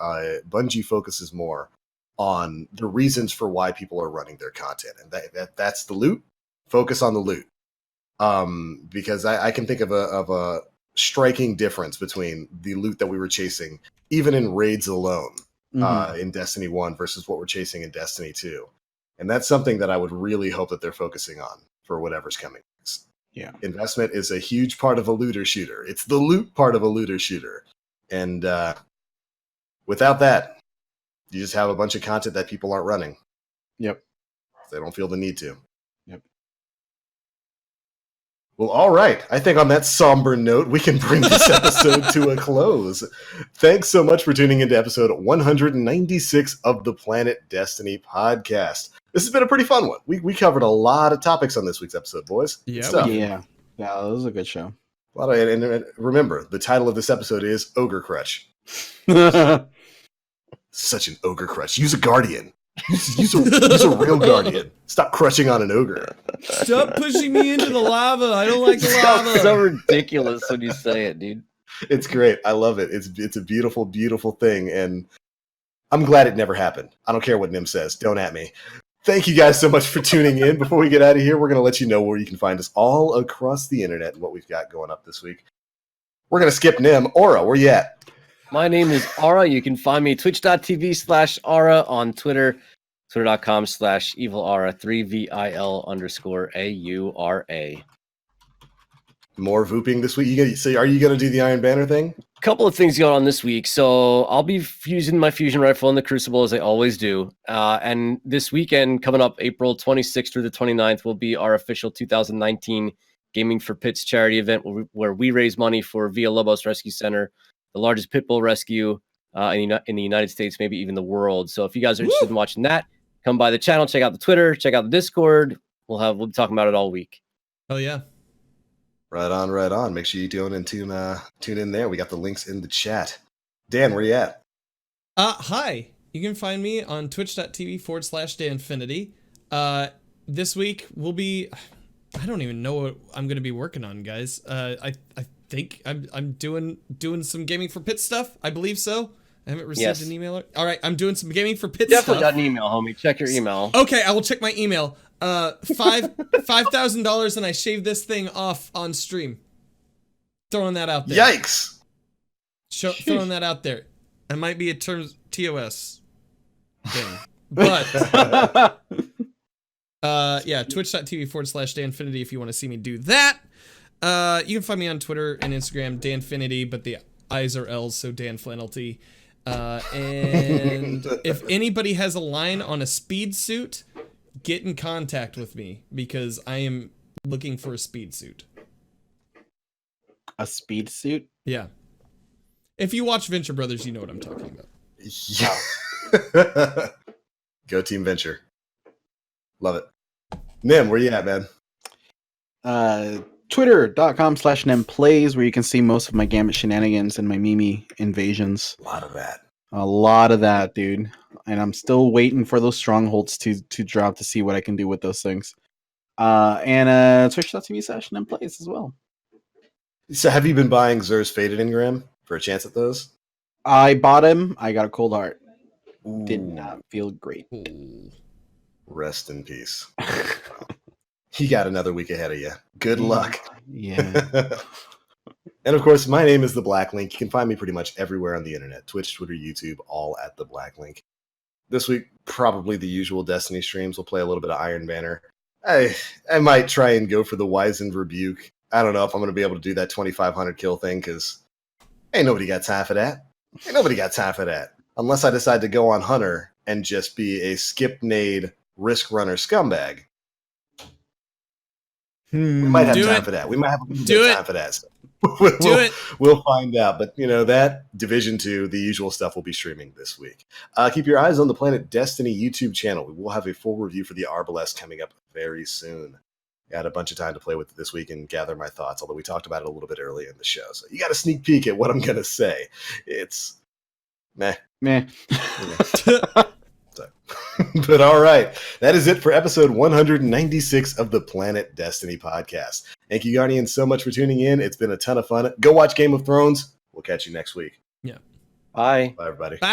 Bungie focuses more on the reasons for why people are running their content. And that's the loot. Focus on the loot. Because I can think of a striking difference between the loot that we were chasing, even in raids alone, in Destiny 1 versus what we're chasing in Destiny 2. And that's something that I would really hope that they're focusing on for whatever's coming next. Yeah. Investment is a huge part of a looter shooter. It's the loot part of a looter shooter. And without that, you just have a bunch of content that people aren't running. Yep. They don't feel the need to. Yep. Well, all right. I think on that somber note, we can bring this episode to a close. Thanks so much for tuning into episode 196 of the Planet Destiny podcast. This has been a pretty fun one. We covered a lot of topics on this week's episode, boys. Good Yeah, stuff. Yeah. Yeah, that was a good show. And remember, the title of this episode is Ogre Crutch. Such an ogre crutch. Use a guardian. Use a real guardian. Stop crushing on an ogre. Stop pushing me into the lava. I don't like the lava. so ridiculous when you say it, dude. It's great. I love it. It's a beautiful, beautiful thing. And I'm glad it never happened. I don't care what Nim says. Don't at me. Thank you guys so much for tuning in. Before we get out of here, we're going to let you know where you can find us all across the internet and what we've got going up this week. We're going to skip Nim. Aura, where you at? My name is Aura. You can find me twitch.tv/Aura on Twitter, twitter.com/evilaura, 3VIL_AURA. More vooping this week. Are you going to do the Iron Banner thing? Couple of things going on this week. So I'll be using my fusion rifle in the Crucible as I always do. And this weekend, coming up April 26th through the 29th, will be our official 2019 Gaming for Pits charity event where we raise money for Villalobos Rescue Center, the largest pit bull rescue in the United States, maybe even the world. So if you guys are interested in watching that, come by the channel, check out the Twitter, check out the Discord. We'll be talking about it all week. Oh yeah. Right on, right on. Make sure you tune in there. We got the links in the chat. Dan, where you at? Hi. You can find me on twitch.tv/Danfinity. This week we'll be, I don't even know what I'm going to be working on, guys. I think I'm doing some Gaming for Pit stuff. I believe so. I haven't received an email. All right, I'm doing some Gaming for Pit Definitely stuff. got an email, homie. Check your email. Okay, I will check my email. $5,000 and I shaved this thing off on stream. Throwing that out there. Yikes! Throwing that out there. It might be a TOS thing, but yeah, twitch.tv/Danfinity if you want to see me do that. You can find me on Twitter and Instagram, Danfinity, but the I's are L's, so Dan Flannelty. And if anybody has a line on a speed suit, get in contact with me because I am looking for a speed suit. A speed suit? Yeah. If you watch Venture Brothers, you know what I'm talking about. Yeah. Go Team Venture. Love it. Nim, where you at, man? Twitter.com/NemPlays, where you can see most of my Gambit shenanigans and my Mimi invasions. A lot of that. A lot of that, dude. And I'm still waiting for those strongholds to drop to see what I can do with those things. And twitch.tv/NemPlays as well. So have you been buying Zer's Faded Engram for a chance at those? I bought him. I got a cold heart. Ooh. Did not feel great. Rest in peace. You got another week ahead of you. Good luck. Yeah. And of course, my name is The Black Link. You can find me pretty much everywhere on the internet. Twitch, Twitter, YouTube, all at The Black Link. This week, probably the usual Destiny streams. We'll play a little bit of Iron Banner. I might try and go for the Wizened Rebuke. I don't know if I'm going to be able to do that 2,500 kill thing because ain't nobody got time for that. Ain't nobody got time for that. Unless I decide to go on Hunter and just be a skip nade risk runner scumbag. We might have time for that. We might have time for that. So we'll find out. But, that Division 2, the usual stuff will be streaming this week. Keep your eyes on the Planet Destiny YouTube channel. We will have a full review for the Arbalest coming up very soon. I had a bunch of time to play with it this week and gather my thoughts, although we talked about it a little bit earlier in the show. So you got a sneak peek at what I'm going to say. It's meh. But all right, that is it for episode 196 of the Planet Destiny podcast. Thank you, Guardians, so much for tuning in. It's been a ton of fun. Go watch Game of Thrones. We'll catch you next week. Yeah. Bye. Bye, everybody. Bye.